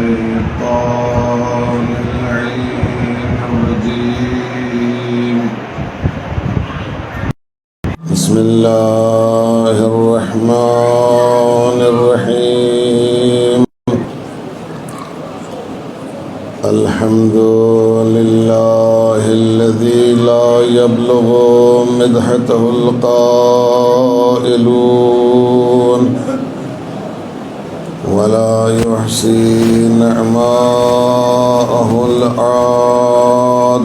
الشيطان اللعين الرجيم بسم الله الرحمن الرحيم الحمد لله الذي لا يبلغ مدحته القائلون ولا يحصي نعماءه العادون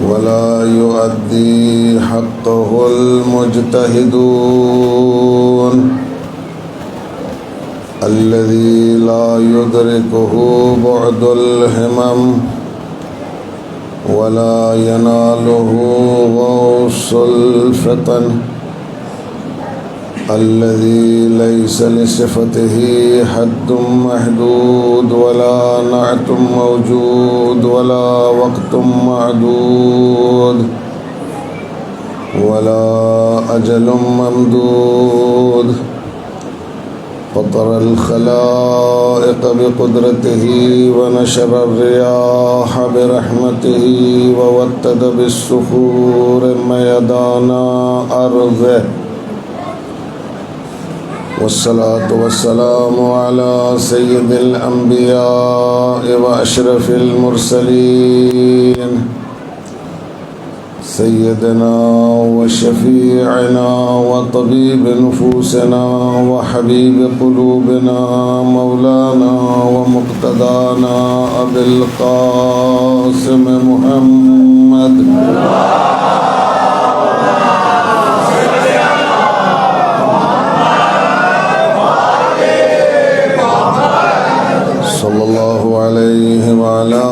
ولا يؤدي حقه المجتهدون الذي لا يدركه بعد الهمم ولا يناله غوص الفتن الذي ليس لصفته حد محدود ولا نعت موجود ولا وقت معدود ولا أجل ممدود فطر الخلائق بقدرته ونشر الرياح برحمته ووتد بالصخور ميدان أرضه والصلاة والسلام على سيد الأنبياء وأشرف المرسلين سيدنا وشفيعنا وطبيب نفوسنا وحبيب قلوبنا مولانا ومقتدانا أبي القاسم محمد صلى الله عليه وعلى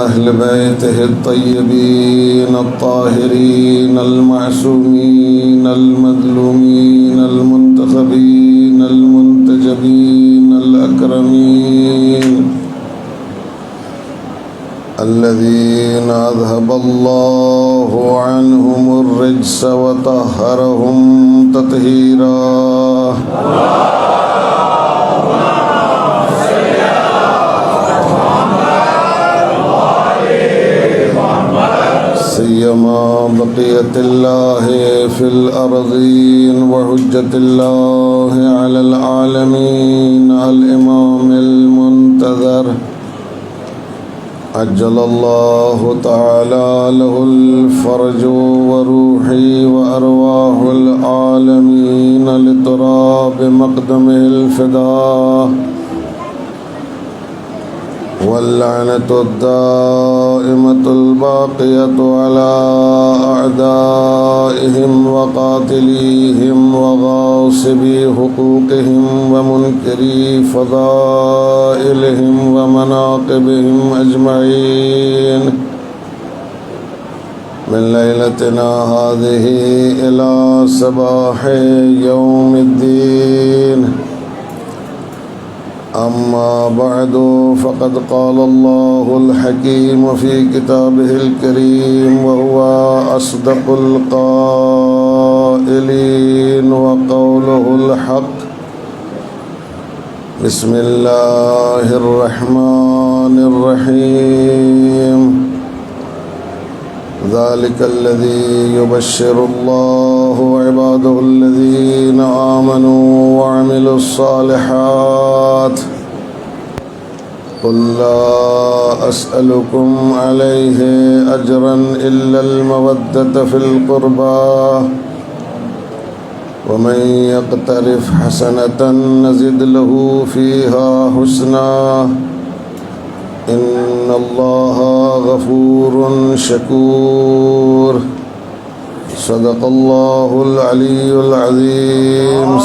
أهل بيته الطيبين الطاهرين المعصومين المظلومين المنتخبين المنتجبين الأكرمين الذين أذهب الله عنهم الرجس وطهرهم تطهيرا سيما بقية الله في الأرضين وحجة الله على العالمين الإمام المنتظر عجل الله تعالى له الفرج وروحي وأرواح العالمين لتراب مقدمه الفداء واللعنة الدائمة الباقية على أعدائهم وقاتليهم وغاصبي حقوقهم ومنكري فضائلهم ومناقبهم أجمعين من ليلتنا هذه إلى صباح يوم الدين أما بعد فقد قال الله الحكيم في كتابه الكريم وهو أصدق القائلين وقوله الحق بسم الله الرحمن الرحيم ذلك الذي يبشر الله عباده الذين آمنوا وعملوا الصالحات قل لا أسألكم عليه أجرا إلا المودة في القربى ومن يقترف حسنة نزد له فيها حسنا إن الله غفور شكور صدق الله العلي العظيم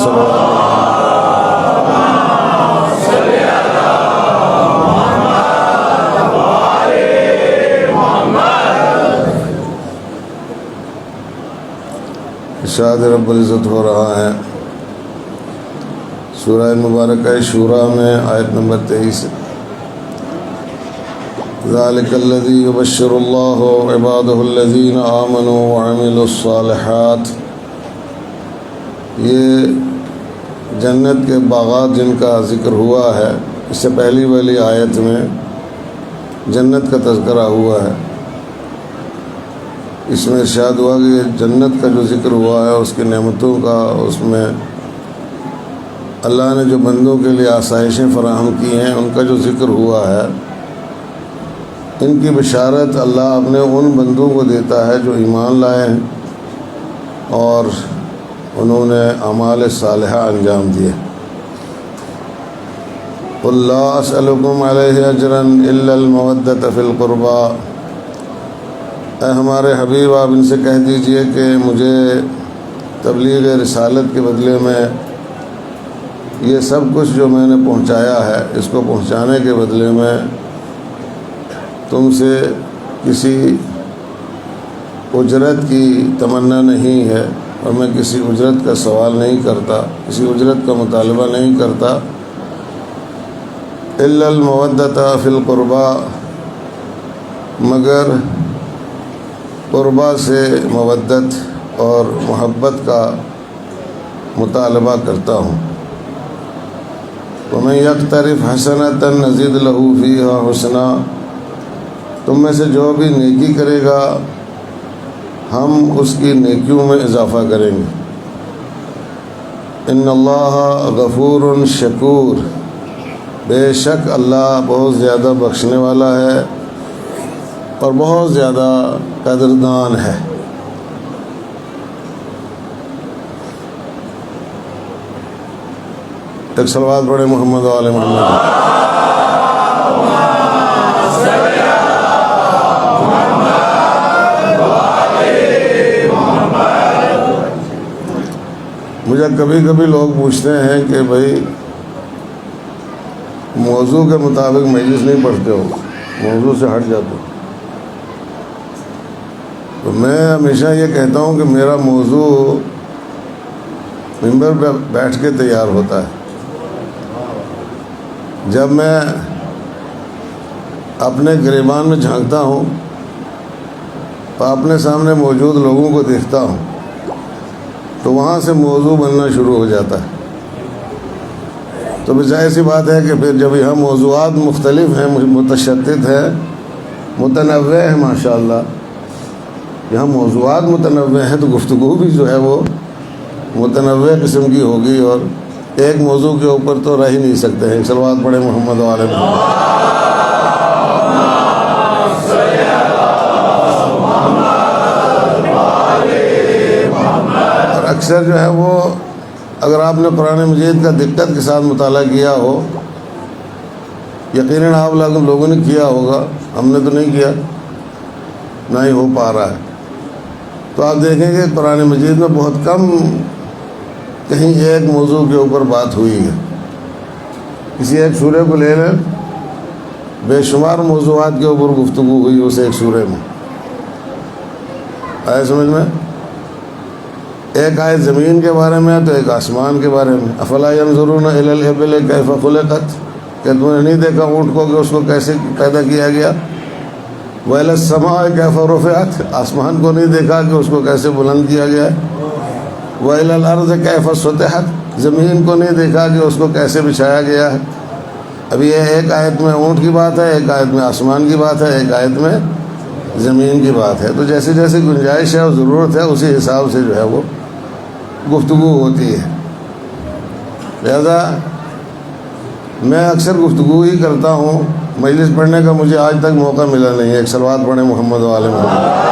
ارشاد رب العزت ہو رہا ہے سورہ مبارکہ شورى میں آیت نمبر 23 ذلك الذي يبشر الله عباده الذين آمنوا وعملوا الصالحات، یہ جنت کے باغات جن کا ذکر ہوا ہے، اس سے پہلی والی آیت میں جنت کا تذکرہ ہوا ہے۔ اس میں ارشاد ہوا کہ جنت کا جو ذکر ہوا ہے، اس کی نعمتوں کا، اس میں اللہ نے جو بندوں کے لیے آسائشیں فراہم کی ہیں ان کا جو ذکر ہوا ہے، ان کی بشارت اللہ اپنے ان بندوں کو دیتا ہے جو ایمان لائے ہیں اور انہوں نے اعمال صالحہ انجام دیے۔ قُل لا اسألکم علیہ اجرا الا المودۃ فی القربى، اے ہمارے حبیب آپ ان سے کہہ دیجئے کہ مجھے تبلیغ رسالت کے بدلے میں یہ سب کچھ جو میں نے پہنچایا ہے، اس کو پہنچانے کے بدلے میں تم سے کسی اجرت کی تمنا نہیں ہے، اور میں کسی اجرت کا سوال نہیں کرتا، کسی اجرت کا مطالبہ نہیں کرتا۔ الا المودۃ فی القربى، مگر قربا سے مودت اور محبت کا مطالبہ کرتا ہوں۔ ومن یقترف حسنۃ نزد لہ فیہا حسنا، تم میں سے جو بھی نیکی کرے گا ہم اس کی نیکیوں میں اضافہ کریں گے۔ ان اللہ غفور شکور، بے شک اللہ بہت زیادہ بخشنے والا ہے اور بہت زیادہ قدردان ہے۔ ایک صلوات پڑھے محمد و آل محمد۔ مجھے کبھی کبھی لوگ پوچھتے ہیں کہ بھائی موضوع کے مطابق مجلس نہیں پڑھتے ہو، موضوع سے ہٹ جاتے ہو۔ تو میں ہمیشہ یہ کہتا ہوں کہ میرا موضوع ممبر پہ بیٹھ کے تیار ہوتا ہے۔ جب میں اپنے گریبان میں جھانکتا ہوں تو اپنے سامنے موجود لوگوں کو دیکھتا ہوں تو وہاں سے موضوع بننا شروع ہو جاتا ہے۔ تو ظاہر سی بات ہے کہ پھر جب یہاں موضوعات مختلف ہیں، متشدد ہیں، متنوع ہیں، ماشاءاللہ یہاں موضوعات متنوع ہیں، تو گفتگو بھی جو ہے وہ متنوع قسم کی ہوگی، اور ایک موضوع کے اوپر تو رہ ہی نہیں سکتے ہیں۔ صلوات پڑھے محمد و آل محمد۔ اور اکثر جو ہے وہ اگر آپ نے قرآن مجید کا دقت کے ساتھ مطالعہ کیا ہو، یقیناً آپ لوگوں نے کیا ہوگا، ہم نے تو نہیں کیا، نہ ہی ہو پا رہا ہے، تو آپ دیکھیں گے قرآن مجید میں بہت کم کہیں ایک موضوع کے اوپر بات ہوئی ہے۔ کسی ایک سورے کو لے لیں، بے شمار موضوعات کے اوپر گفتگو ہوئی اس ایک سورے میں، آئے سمجھ میں؟ ایک آیت زمین کے بارے میں ہے تو ایک آسمان کے بارے میں۔ افلا ینظرون الی الابل کیف خلقت، کہ تم نے نہیں دیکھا اونٹ کو کہ اس کو کیسے پیدا کیا گیا؟ وإلی السماء کیف رفعت، آسمان کو نہیں دیکھا کہ اس کو کیسے بلند کیا گیا ہے؟ وإلی الارض کیف سطحت، زمین کو نہیں دیکھا کہ اس کو کیسے بچھایا گیا ہے؟ ابھی یہ ایک آیت میں اونٹ کی بات ہے، ایک آیت میں آسمان کی بات ہے، ایک آیت میں زمین کی بات ہے۔ تو جیسے جیسے گنجائش ہے اور ضرورت ہے اسی حساب سے جو ہے وہ گفتگو ہوتی ہے۔ لہذا میں اکثر گفتگو ہی کرتا ہوں، مجلس پڑھنے کا مجھے آج تک موقع ملا نہیں ہے۔ ایک صلوات پڑھیں محمد و آل محمد۔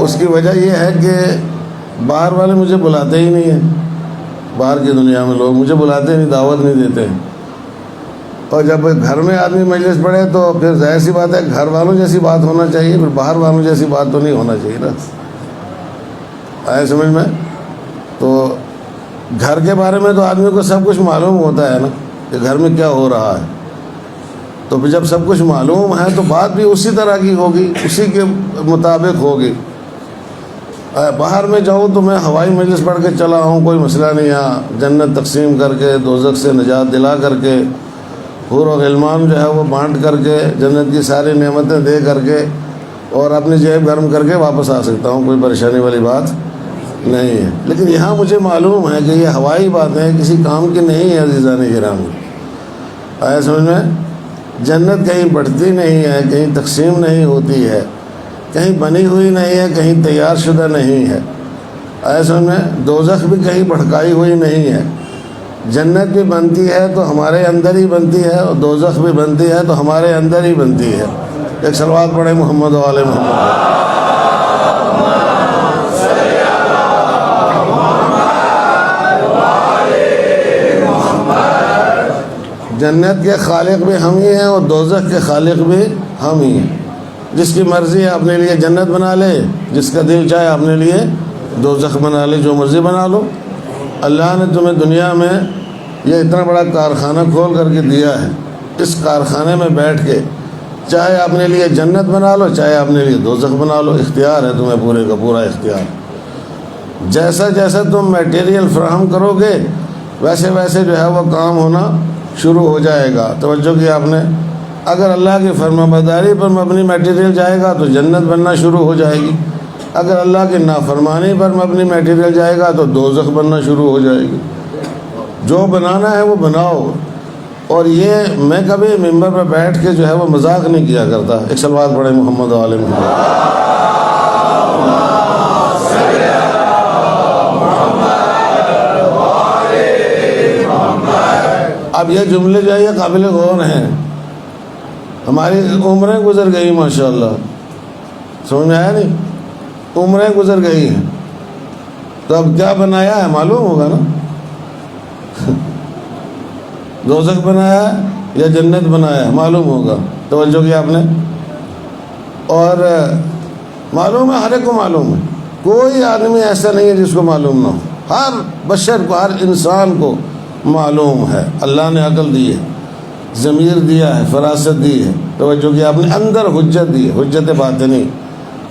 اس کی وجہ یہ ہے کہ باہر والے مجھے بلاتے ہی نہیں ہیں، باہر کی دنیا میں لوگ مجھے بلاتے نہیں، دعوت نہیں دیتے ہیں، اور جب گھر میں آدمی مجلس پڑھے تو پھر ظاہر سی بات ہے گھر والوں جیسی بات ہونا چاہیے، پھر باہر والوں جیسی بات تو نہیں ہونا چاہیے نا، آئے سمجھ میں؟ تو گھر کے بارے میں تو آدمی کو سب کچھ معلوم ہوتا ہے نا کہ گھر میں کیا ہو رہا ہے، تو پھر جب سب کچھ معلوم ہے تو بات بھی اسی طرح کی ہوگی، اسی کے مطابق ہوگی۔ باہر میں جاؤں تو میں ہوائی مجلس پڑھ کے چلا ہوں، کوئی مسئلہ نہیں ہے، جنت تقسیم کر کے، دوزخ سے نجات دلا کر کے، حور و غلمان جو ہے وہ بانٹ کر کے، جنت کی ساری نعمتیں دے کر کے، اور اپنی جیب گرم کر کے واپس آ سکتا ہوں، کوئی پریشانی والی بات نہیں ہے۔ لیکن یہاں مجھے معلوم ہے کہ یہ ہوائی باتیں کسی کام کی نہیں ہے عزیزان گرامی۔ آیا سمجھ میں؟ جنت کہیں بڑھتی نہیں ہے، کہیں تقسیم نہیں ہوتی ہے، کہیں بنی ہوئی نہیں ہے، کہیں تیار شدہ نہیں ہے۔ آیا سمجھ میں؟ دوزخ بھی کہیں بھڑکائی ہوئی نہیں ہے۔ جنت بھی بنتی ہے تو ہمارے اندر ہی بنتی ہے، اور دوزخ بھی بنتی ہے تو ہمارے اندر ہی بنتی ہے۔ ایک صلوات پڑھیں محمد و آل محمد۔ جنت کے خالق بھی ہم ہی ہیں اور دوزخ کے خالق بھی ہم ہی ہیں۔ جس کی مرضی ہے اپنے لیے جنت بنا لے، جس کا دل چاہے اپنے لیے دوزخ بنا لے، جو مرضی بنا لو۔ اللہ نے تمہیں دنیا میں یہ اتنا بڑا کارخانہ کھول کر کے دیا ہے، اس کارخانے میں بیٹھ کے چاہے اپنے لیے جنت بنا لو، چاہے اپنے لیے دوزخ بنا لو، اختیار ہے تمہیں، پورے کا پورا اختیار۔ جیسا جیسا تم میٹیریل فراہم کرو گے ویسے ویسے جو ہے وہ کام ہونا شروع ہو جائے گا۔ توجہ کیا آپ نے؟ اگر اللہ کی فرما برداری پر مبنی میٹیریل جائے گا تو جنت بننا شروع ہو جائے گی، اگر اللہ کی نافرمانی پر مبنی میٹیریل جائے گا تو دوزخ بننا شروع ہو جائے گی۔ جو بنانا ہے وہ بناؤ۔ اور یہ میں کبھی ممبر پہ بیٹھ کے جو ہے وہ مذاق نہیں کیا کرتا۔ ایک صلوات پڑھیں محمد و آل محمد۔ اب یہ جملے جو ہے یہ قابل غور ہیں۔ ہماری عمریں گزر گئی ماشاءاللہ، سمجھ میں آیا نہیں؟ عمریں گزر گئی ہیں تو اب کیا بنایا ہے معلوم ہوگا نا۔ دوزخ بنایا ہے یا جنت بنایا ہے معلوم ہوگا۔ توجہ کیا آپ نے؟ اور معلوم ہے، ہر ایک کو معلوم ہے، کوئی آدمی ایسا نہیں ہے جس کو معلوم نہ ہو۔ ہر بشر کو، ہر انسان کو معلوم ہے۔ اللہ نے عقل دی ہے، ضمیر دیا ہے، فراست دی ہے۔ توجہ کیا آپ نے؟ اندر حجت دی ہے، حجت باطنی۔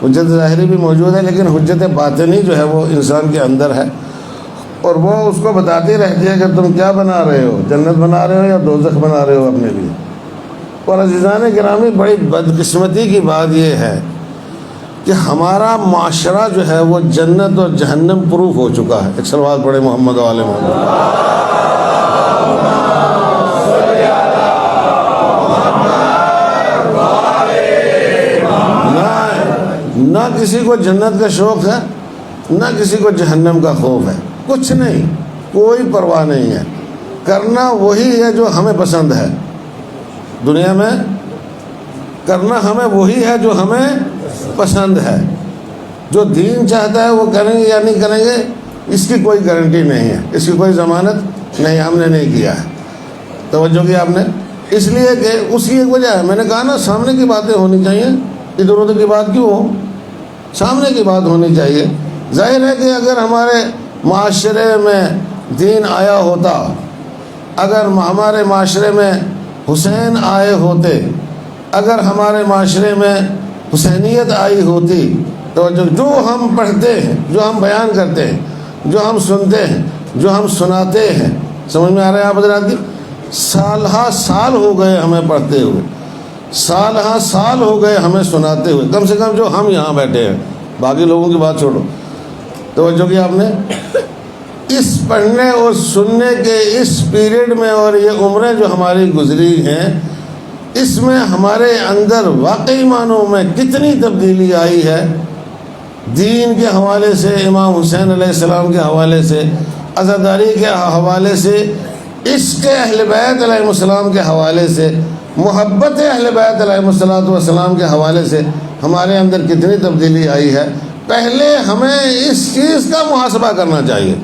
حجت ظاہری بھی موجود ہے لیکن حجت باطنی جو ہے وہ انسان کے اندر ہے، اور وہ اس کو بتاتی رہتی ہے کہ تم کیا بنا رہے ہو، جنت بنا رہے ہو یا دوزخ بنا رہے ہو اپنے لیے۔ اور عزیزان گرامی، بڑی بدقسمتی کی بات یہ ہے کہ ہمارا معاشرہ جو ہے وہ جنت اور جہنم پروف ہو چکا ہے۔ ایک صلوات پڑھے محمد و آل محمد۔ نہ کسی کو جنت کا شوق ہے، نہ کسی کو جہنم کا خوف ہے، کچھ نہیں، کوئی پرواہ نہیں ہے۔ کرنا وہی ہے جو ہمیں پسند ہے دنیا میں، کرنا ہمیں وہی ہے جو ہمیں پسند ہے۔ جو دین چاہتا ہے وہ کریں گے یا نہیں کریں گے اس کی کوئی گارنٹی نہیں ہے، اس کی کوئی ضمانت نہیں، ہم نے نہیں کیا ہے۔ توجہ کی آپ نے؟ اس لیے کہ اس کی ایک وجہ ہے، میں نے کہا نا سامنے کی باتیں ہونی چاہیے، ادھر ادھر کی بات کیوں ہو، سامنے کی بات ہونی چاہیے۔ ظاہر ہے کہ اگر ہمارے معاشرے میں دین آیا ہوتا، اگر ہمارے معاشرے میں حسین آئے ہوتے، اگر ہمارے معاشرے میں حسینیت آئی ہوتی تو جو ہم پڑھتے ہیں، جو ہم بیان کرتے ہیں، جو ہم سنتے ہیں، جو ہم سناتے ہیں، سمجھ میں آ رہا ہے آپ حضرات کی؟ سال ہا سال ہو گئے ہمیں پڑھتے ہوئے، سال ہا سال ہو گئے ہمیں سناتے ہوئے، کم سے کم جو ہم یہاں بیٹھے ہیں، باقی لوگوں کی بات چھوڑو۔ توجہ کی آپ نے؟ اس پڑھنے اور سننے کے اس پیریڈ میں اور یہ عمریں جو ہماری گزری ہیں، اس میں ہمارے اندر واقعی معنوں میں کتنی تبدیلی آئی ہے، دین کے حوالے سے، امام حسین علیہ السلام کے حوالے سے، عزاداری کے حوالے سے، عشق اہل بیت علیہ السلام کے حوالے سے، محبت اہل بیت علیہ السلام کے حوالے سے ہمارے اندر کتنی تبدیلی آئی ہے۔ پہلے ہمیں اس چیز کا محاسبہ کرنا چاہیے،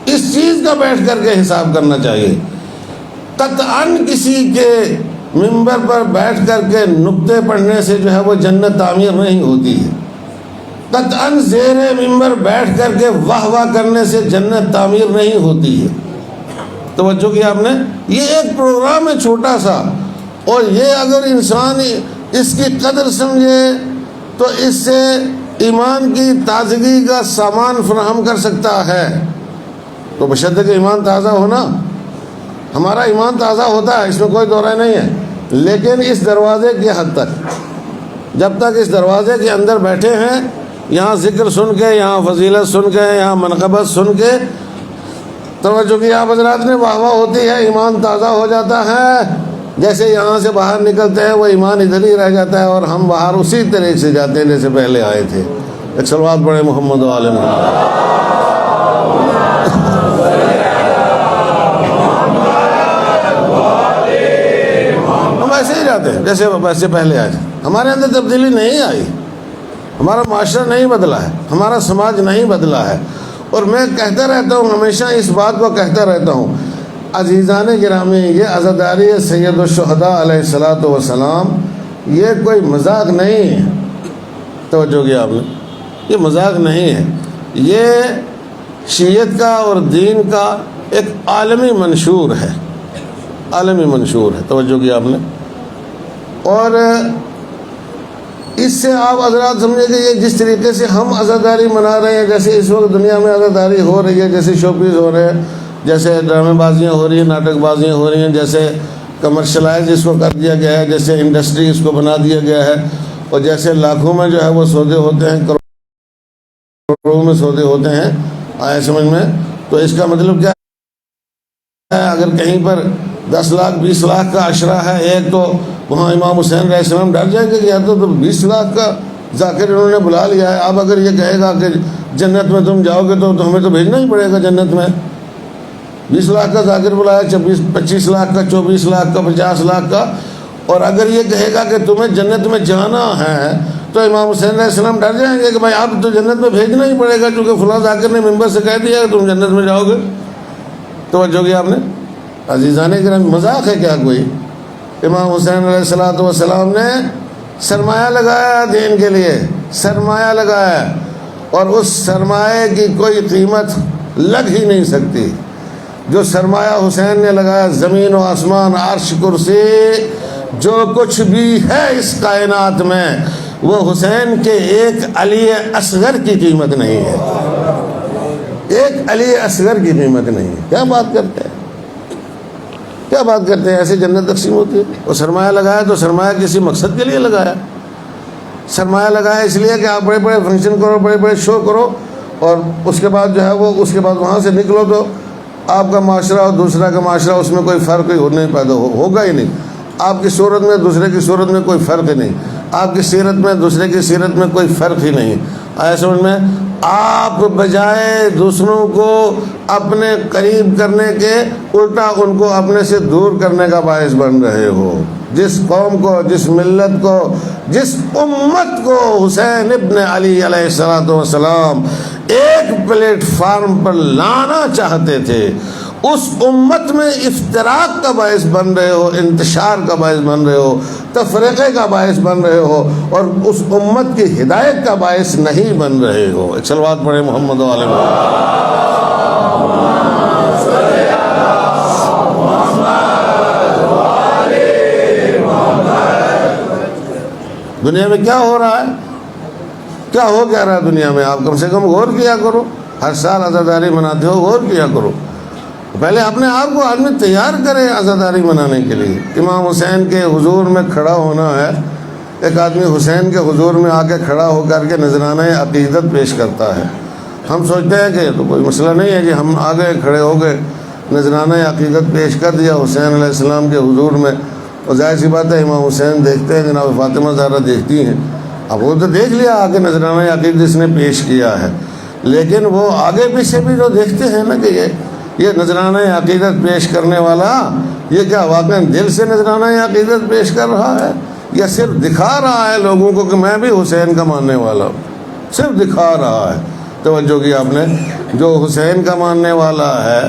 اس چیز کا بیٹھ کر کے حساب کرنا چاہیے۔ قطعاً کسی کے ممبر پر بیٹھ کر کے نکتے پڑھنے سے جو ہے وہ جنت تعمیر نہیں ہوتی ہے، قطعاً زیر ممبر بیٹھ کر کے واہ واہ کرنے سے جنت تعمیر نہیں ہوتی ہے۔ توجہ کی آپ نے؟ یہ ایک پروگرام ہے چھوٹا سا، اور یہ اگر انسان اس کی قدر سمجھے تو اس سے ایمان کی تازگی کا سامان فراہم کر سکتا ہے۔ تو بشرط کہ ایمان تازہ ہونا، ہمارا ایمان تازہ ہوتا ہے، اس میں کوئی دو رائے نہیں ہے، لیکن اس دروازے کی حد تک، جب تک اس دروازے کے اندر بیٹھے ہیں، یہاں ذکر سن کے، یہاں فضیلت سن کے، یہاں منقبت سن کے، توجہ کی آپ حضرات نے، واہ واہ ہوتی ہے، ایمان تازہ ہو جاتا ہے۔ جیسے یہاں سے باہر نکلتے ہیں وہ ایمان ادھر ہی رہ جاتا ہے، اور ہم باہر اسی طریقے سے جاتے ہیں جیسے پہلے آئے تھے۔ ایک صلوات پڑھے محمد و آل محمد۔ ہم ایسے ہی جاتے ہیں جیسے ویسے پہلے آئے تھے، ہمارے اندر تبدیلی نہیں آئی، ہمارا معاشرہ نہیں بدلا ہے، ہمارا سماج نہیں بدلا ہے۔ اور میں کہتا رہتا ہوں، ہمیشہ اس بات کو کہتا رہتا ہوں، عزیزان گرامی، یہ عزاداری سید الشہداء علیہ الصلاۃ والسلام یہ کوئی مذاق نہیں ہے۔ توجہ کیا آپ نے، یہ مذاق نہیں ہے، یہ شیعت کا اور دین کا ایک عالمی منشور ہے، عالمی منشور ہے۔ توجہ کیا آپ نے، اور اس سے آپ حضرات سمجھیں کہ یہ جس طریقے سے ہم عزاداری منا رہے ہیں، جیسے اس وقت دنیا میں عزاداری ہو رہی ہے، جیسے شو پیس ہو رہے ہیں، جیسے ڈرامے بازیاں ہو رہی ہیں، ناٹک بازیاں ہو رہی ہیں، جیسے کمرشلائز اس کو کر دیا گیا ہے، جیسے انڈسٹری اس کو بنا دیا گیا ہے، اور جیسے لاکھوں میں جو ہے وہ سودے ہوتے ہیں، کروڑوں میں سودے ہوتے ہیں، آئے سمجھ میں؟ تو اس کا مطلب کیا ہے؟ اگر کہیں پر 10 لاکھ 20 لاکھ کا عشرہ ہے ایک، تو وہاں امام حسین علیہ السلام ڈر جائیں گے کہ یا تو 20 لاکھ کا ذاکر انہوں نے بلا لیا ہے۔ اب اگر یہ کہے گا کہ جنت میں تم جاؤ گے تو ہمیں تو بھیجنا ہی پڑے گا جنت میں۔ 20 لاکھ کا ذاکر بلایا، 25 لاکھ کا، 24 لاکھ کا، 50 لاکھ کا، اور اگر یہ کہے گا کہ تمہیں جنت میں جانا ہے تو امام حسین علیہ السلام ڈر جائیں گے کہ بھائی اب تو جنت میں بھیجنا ہی پڑے گا، کیونکہ فلاں ذاکر نے ممبر سے کہہ دیا کہ تم جنت میں جاؤ گے۔ توجہ کیا آپ نے عزیزان کرام، مذاق ہے کیا کوئی؟ امام حسین علیہ السلام نے سرمایہ لگایا دین کے لیے، سرمایہ لگایا، اور اس سرمایہ کی کوئی قیمت لگ ہی نہیں سکتی۔ جو سرمایہ حسین نے لگایا، زمین و آسمان، عرش، کرسی، جو کچھ بھی ہے اس کائنات میں، وہ حسین کے ایک علی اصغر کی قیمت نہیں ہے، ایک علی اصغر کی قیمت نہیں ہے۔ کیا بات کرتے ہیں، کیا بات کرتے ہیں؟ ایسے جنت تقسیم ہوتی ہے؟ وہ سرمایہ لگایا تو سرمایہ کسی مقصد کے لیے لگایا، سرمایہ لگایا اس لیے کہ آپ بڑے بڑے فنکشن کرو، بڑے بڑے شو کرو، اور اس کے بعد جو ہے وہ اس کے بعد وہاں سے نکلو تو آپ کا معاشرہ اور دوسرا کا معاشرہ، اس میں کوئی فرق ہی نہیں پیدا ہوگا ہی نہیں۔ آپ کی صورت میں دوسرے کی صورت میں کوئی فرق ہی نہیں، آپ کی سیرت میں دوسرے کی سیرت میں کوئی فرق ہی نہیں۔ آیا سمجھ میں؟ آپ بجائے دوسروں کو اپنے قریب کرنے کے، الٹا ان کو اپنے سے دور کرنے کا باعث بن رہے ہو۔ جس قوم کو، جس ملت کو، جس امت کو حسین ابن علی علیہ السلام ایک پلیٹ فارم پر لانا چاہتے تھے، اس امت میں افتراق کا باعث بن رہے ہو، انتشار کا باعث بن رہے ہو، تفرقے کا باعث بن رہے ہو، اور اس امت کی ہدایت کا باعث نہیں بن رہے ہو۔ ایک صلوات پڑھے محمد و آل محمد۔ دنیا میں کیا ہو رہا ہے، کیا ہو کیا رہا ہے دنیا میں؟ آپ کم سے کم غور کیا کرو، ہر سال عزاداری مناتے ہو، غور کیا کرو۔ پہلے اپنے آپ کو آدمی تیار کرے عزاداری منانے کے لیے۔ امام حسین کے حضور میں کھڑا ہونا ہے، ایک آدمی حسین کے حضور میں آ کے کھڑا ہو کر کے نذرانہ عقیدت پیش کرتا ہے۔ ہم سوچتے ہیں کہ تو کوئی مسئلہ نہیں ہے جی، ہم آ گئے، کھڑے ہو گئے، نذرانہ عقیدت پیش کر دیا حسین علیہ السلام کے حضور میں، اور ظاہر سی بات ہے امام حسین دیکھتے ہیں، جناب فاطمہ زہرا دیکھتی ہیں، اب وہ تو دیکھ لیا آگے نذرانہ عقیدت اس نے پیش کیا ہے، لیکن وہ آگے پیچھے بھی تو دیکھتے ہیں نا کہ یہ نذرانہ عقیدت پیش کرنے والا یہ کیا واقعی دل سے نذرانہ عقیدت پیش کر رہا ہے، یا صرف دکھا رہا ہے لوگوں کو کہ میں بھی حسین کا ماننے والا ہوں؟ صرف دکھا رہا ہے۔ توجہ کی آپ نے، جو حسین کا ماننے والا ہے،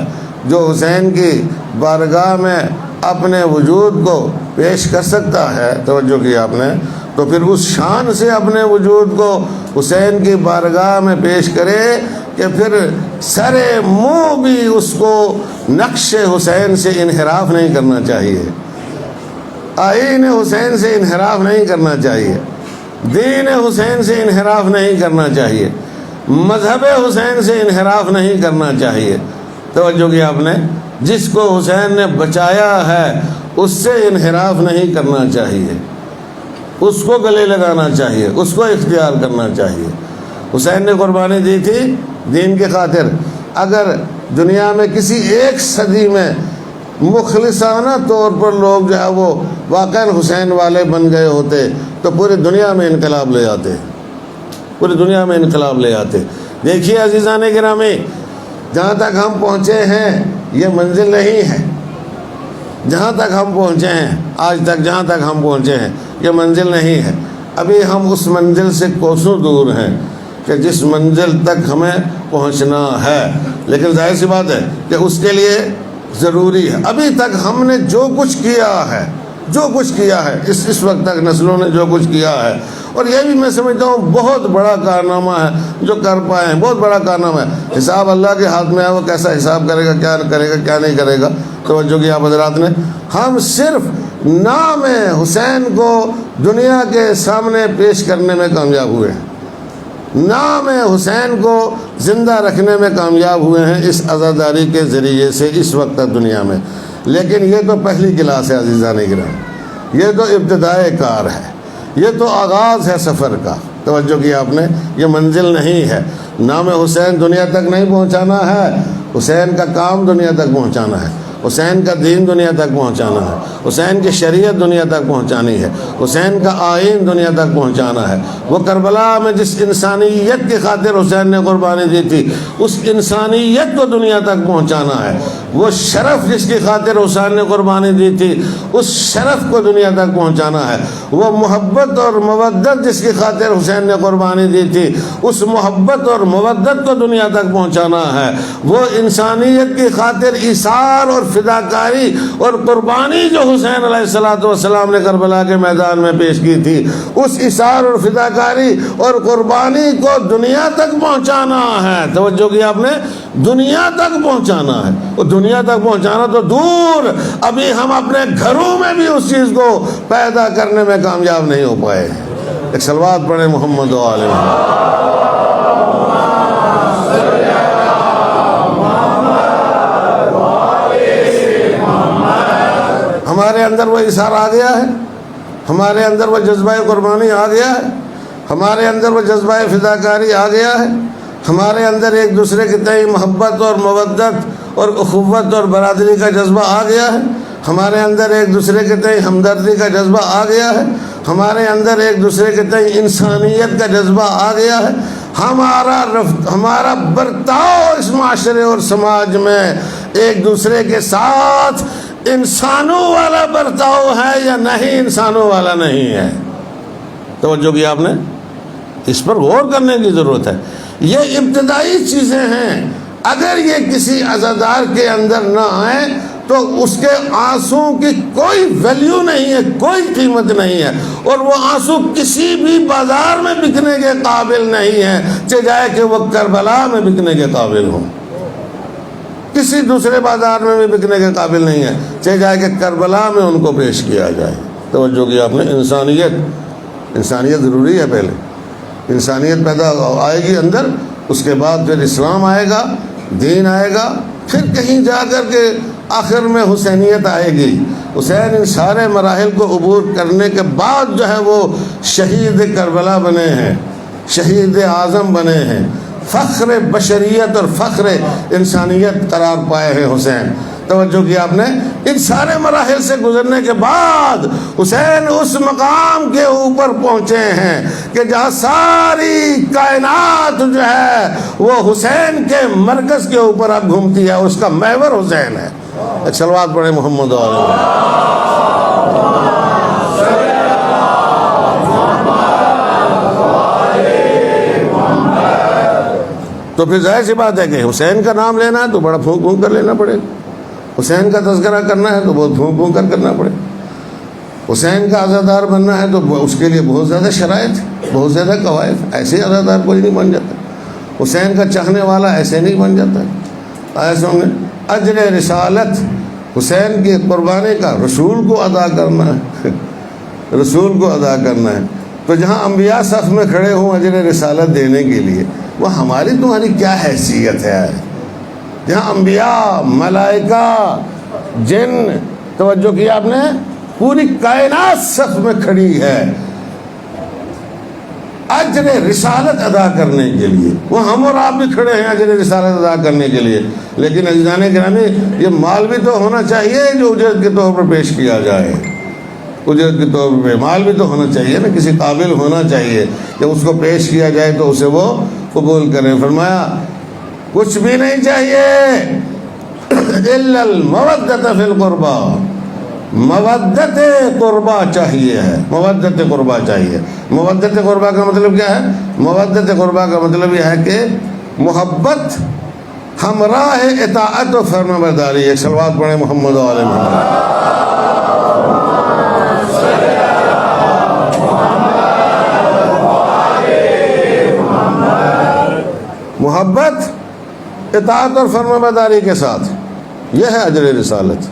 جو حسین کی بارگاہ میں اپنے وجود کو پیش کر سکتا ہے، توجہ کی آپ نے، تو پھر اس شان سے اپنے وجود کو حسین کی بارگاہ میں پیش کرے کہ پھر سر منہ بھی اس کو نقش حسین سے انحراف نہیں کرنا چاہیے، آئین حسین سے انحراف نہیں کرنا چاہیے، دین حسین سے انحراف نہیں کرنا چاہیے، مذہب حسین سے انحراف نہیں کرنا چاہیے۔ توجہ کی آپ نے، جس کو حسین نے بچایا ہے اس سے انحراف نہیں کرنا چاہیے۔ اس کو گلے لگانا چاہیے، اس کو اختیار کرنا چاہیے۔ حسین نے قربانی دی تھی دین کی خاطر۔ اگر دنیا میں کسی ایک صدی میں مخلصانہ طور پر لوگ جو ہے وہ واقعا حسین والے بن گئے ہوتے تو پوری دنیا میں انقلاب لے آتے، پوری دنیا میں انقلاب لے آتے۔ دیکھیے عزیزان گرامی، جہاں تک ہم پہنچے ہیں یہ منزل نہیں ہے، جہاں تک ہم پہنچے ہیں آج تک، جہاں تک ہم پہنچے ہیں یہ منزل نہیں ہے۔ ابھی ہم اس منزل سے کوسوں دور ہیں کہ جس منزل تک ہمیں پہنچنا ہے، لیکن ظاہر سی بات ہے کہ اس کے لیے ضروری ہے۔ ابھی تک ہم نے جو کچھ کیا ہے، جو کچھ کیا ہے، اس وقت تک نسلوں نے جو کچھ کیا ہے، اور یہ بھی میں سمجھتا ہوں بہت بڑا کارنامہ ہے جو کر پائے ہیں، بہت بڑا کارنامہ ہے۔ حساب اللہ کے ہاتھ میں ہے، وہ کیسا حساب کرے گا، کیا کرے گا، کیا نہیں کرے گا۔ توجہ کی آپ حضرات نے، ہم صرف نام حسین کو دنیا کے سامنے پیش کرنے میں کامیاب ہوئے ہیں، نام حسین کو زندہ رکھنے میں کامیاب ہوئے ہیں اس عزاداری کے ذریعے سے اس وقت تک دنیا میں۔ لیکن یہ تو پہلی کلاس ہے عزیزان گرامی، یہ تو ابتدائے کار ہے، یہ تو آغاز ہے سفر کا۔ توجہ کی آپ نے، یہ منزل نہیں ہے۔ نام حسین دنیا تک نہیں پہنچانا ہے، حسین کا کام دنیا تک پہنچانا ہے، حسین کا دین دنیا تک پہنچانا ہے، حسین کی شریعت دنیا تک پہنچانی ہے، حسین کا آئین دنیا تک پہنچانا ہے۔ وہ کربلا میں جس انسانیت کی خاطر حسین نے قربانی دی تھی، اس انسانیت کو دنیا تک پہنچانا ہے۔ وہ شرف جس کی خاطر حسین نے قربانی دی تھی، اس شرف کو دنیا تک پہنچانا ہے۔ وہ محبت اور مودت جس کی خاطر حسین نے قربانی دی تھی، اس محبت اور مودت کو دنیا تک پہنچانا ہے۔ وہ انسانیت کی خاطر ایثار اور فداکاری اور قربانی جو حسین علیہ السلام نے کربلا کے میدان میں پیش کی تھی، اس ایثار اور فداکاری اور قربانی کو دنیا تک پہنچانا ہے۔ توجہ کی آپ نے، دنیا تک پہنچانا ہے۔ اور دنیا تک پہنچانا تو دور، ابھی ہم اپنے گھروں میں بھی اس چیز کو پیدا کرنے میں کامیاب نہیں ہو پائے۔ ایک صلوات پڑھیں محمد و آل محمد۔ ہمارے اندر وہ اثار آ گیا ہے، ہمارے اندر وہ جذبہ قربانی آ گیا ہے، ہمارے اندر وہ جذبہ فداکاری آ گیا ہے، ہمارے اندر ایک دوسرے کے تئیں محبت اور مودت اور اخوت اور برادری کا جذبہ آ گیا ہے، ہمارے اندر ایک دوسرے کے تئیں ہمدردی کا جذبہ آ گیا ہے، ہمارے اندر ایک دوسرے کے تئیں انسانیت کا جذبہ آ گیا ہے۔ ہمارا برتاؤ اس معاشرے اور سماج میں ایک دوسرے کے ساتھ انسانوں والا برتاؤ ہے یا نہیں، انسانوں والا نہیں ہے۔ توجہ کی آپ نے، اس پر غور کرنے کی ضرورت ہے۔ یہ ابتدائی چیزیں ہیں، اگر یہ کسی عزادار کے اندر نہ آئیں تو اس کے آنسو کی کوئی ویلیو نہیں ہے، کوئی قیمت نہیں ہے، اور وہ آنسو کسی بھی بازار میں بکنے کے قابل نہیں ہے، چاہے کہ وہ کربلا میں بکنے کے قابل ہوں، کسی دوسرے بازار میں بھی بکنے کے قابل نہیں ہے، چاہے کہ کربلا میں ان کو پیش کیا جائے۔ توجہ کی آپ نے، انسانیت ضروری ہے۔ پہلے انسانیت پیدا آئے گی اندر، اس کے بعد پھر اسلام آئے گا، دین آئے گا، پھر کہیں جا کر کے آخر میں حسینیت آئے گی۔ حسین ان سارے مراحل کو عبور کرنے کے بعد جو ہے وہ شہید کربلا بنے ہیں، شہید اعظم بنے ہیں، فخر بشریت اور فخر انسانیت قرار پائے ہیں حسین۔ توجہ کی آپ نے، ان سارے مراحل سے گزرنے کے بعد حسین اس مقام کے اوپر پہنچے ہیں کہ جہاں ساری کائنات جو ہے وہ حسین کے مرکز کے اوپر اب گھومتی ہے، اس کا محور حسین ہے۔ ایک صلوات پڑھیں محمد و آل محمد۔ تو پھر ظاہر سی بات ہے کہ حسین کا نام لینا ہے تو بڑا پھونک پھونک کر لینا پڑے گا، حسین کا تذکرہ کرنا ہے تو بہت پھونک پھونک کر کرنا پڑے، حسین کا عزادار بننا ہے تو اس کے لیے بہت زیادہ شرائط، بہت زیادہ قواعد، ایسے عزادار کوئی نہیں بن جاتا، حسین کا چاہنے والا ایسے نہیں بن جاتا۔ ایسے میں اجر رسالت، حسین کی قربانی کا رسول کو ادا کرنا ہے، رسول کو ادا کرنا ہے۔ تو جہاں انبیاء صف میں کھڑے ہوں اجر رسالت دینے کے لیے، وہ ہماری تمہاری کیا حیثیت ہے؟ جہاں انبیاء، ملائکہ، جن، توجہ کی آپ نے، پوری کائنات صف میں کھڑی ہے، اجر رسالت ادا کرنے کے لیے. وہ ہم اور آپ بھی کھڑے ہیں اجر رسالت ادا کرنے کے لیے، لیکن عزیزان گرامی یہ مال بھی تو ہونا چاہیے جو اجرت کے طور پر پیش کیا جائے. اجرت کے طور پہ مال بھی تو ہونا چاہیے نا، کسی قابل ہونا چاہیے کہ اس کو پیش کیا جائے تو اسے وہ قبول کریں. فرمایا کچھ بھی نہیں چاہیے الا المودۃ فی القربى، مودت قربا چاہیے ہے، مودت قربا چاہیے. مودت قربا کا مطلب کیا ہے؟ مودت قربا کا مطلب یہ ہے کہ محبت ہمراہ اطاعت و فرما برداری. ایک صلوات پڑھیں محمد و آل محمد. محبت اطاعت اور فرما برداری کے ساتھ، یہ ہے اجر رسالت.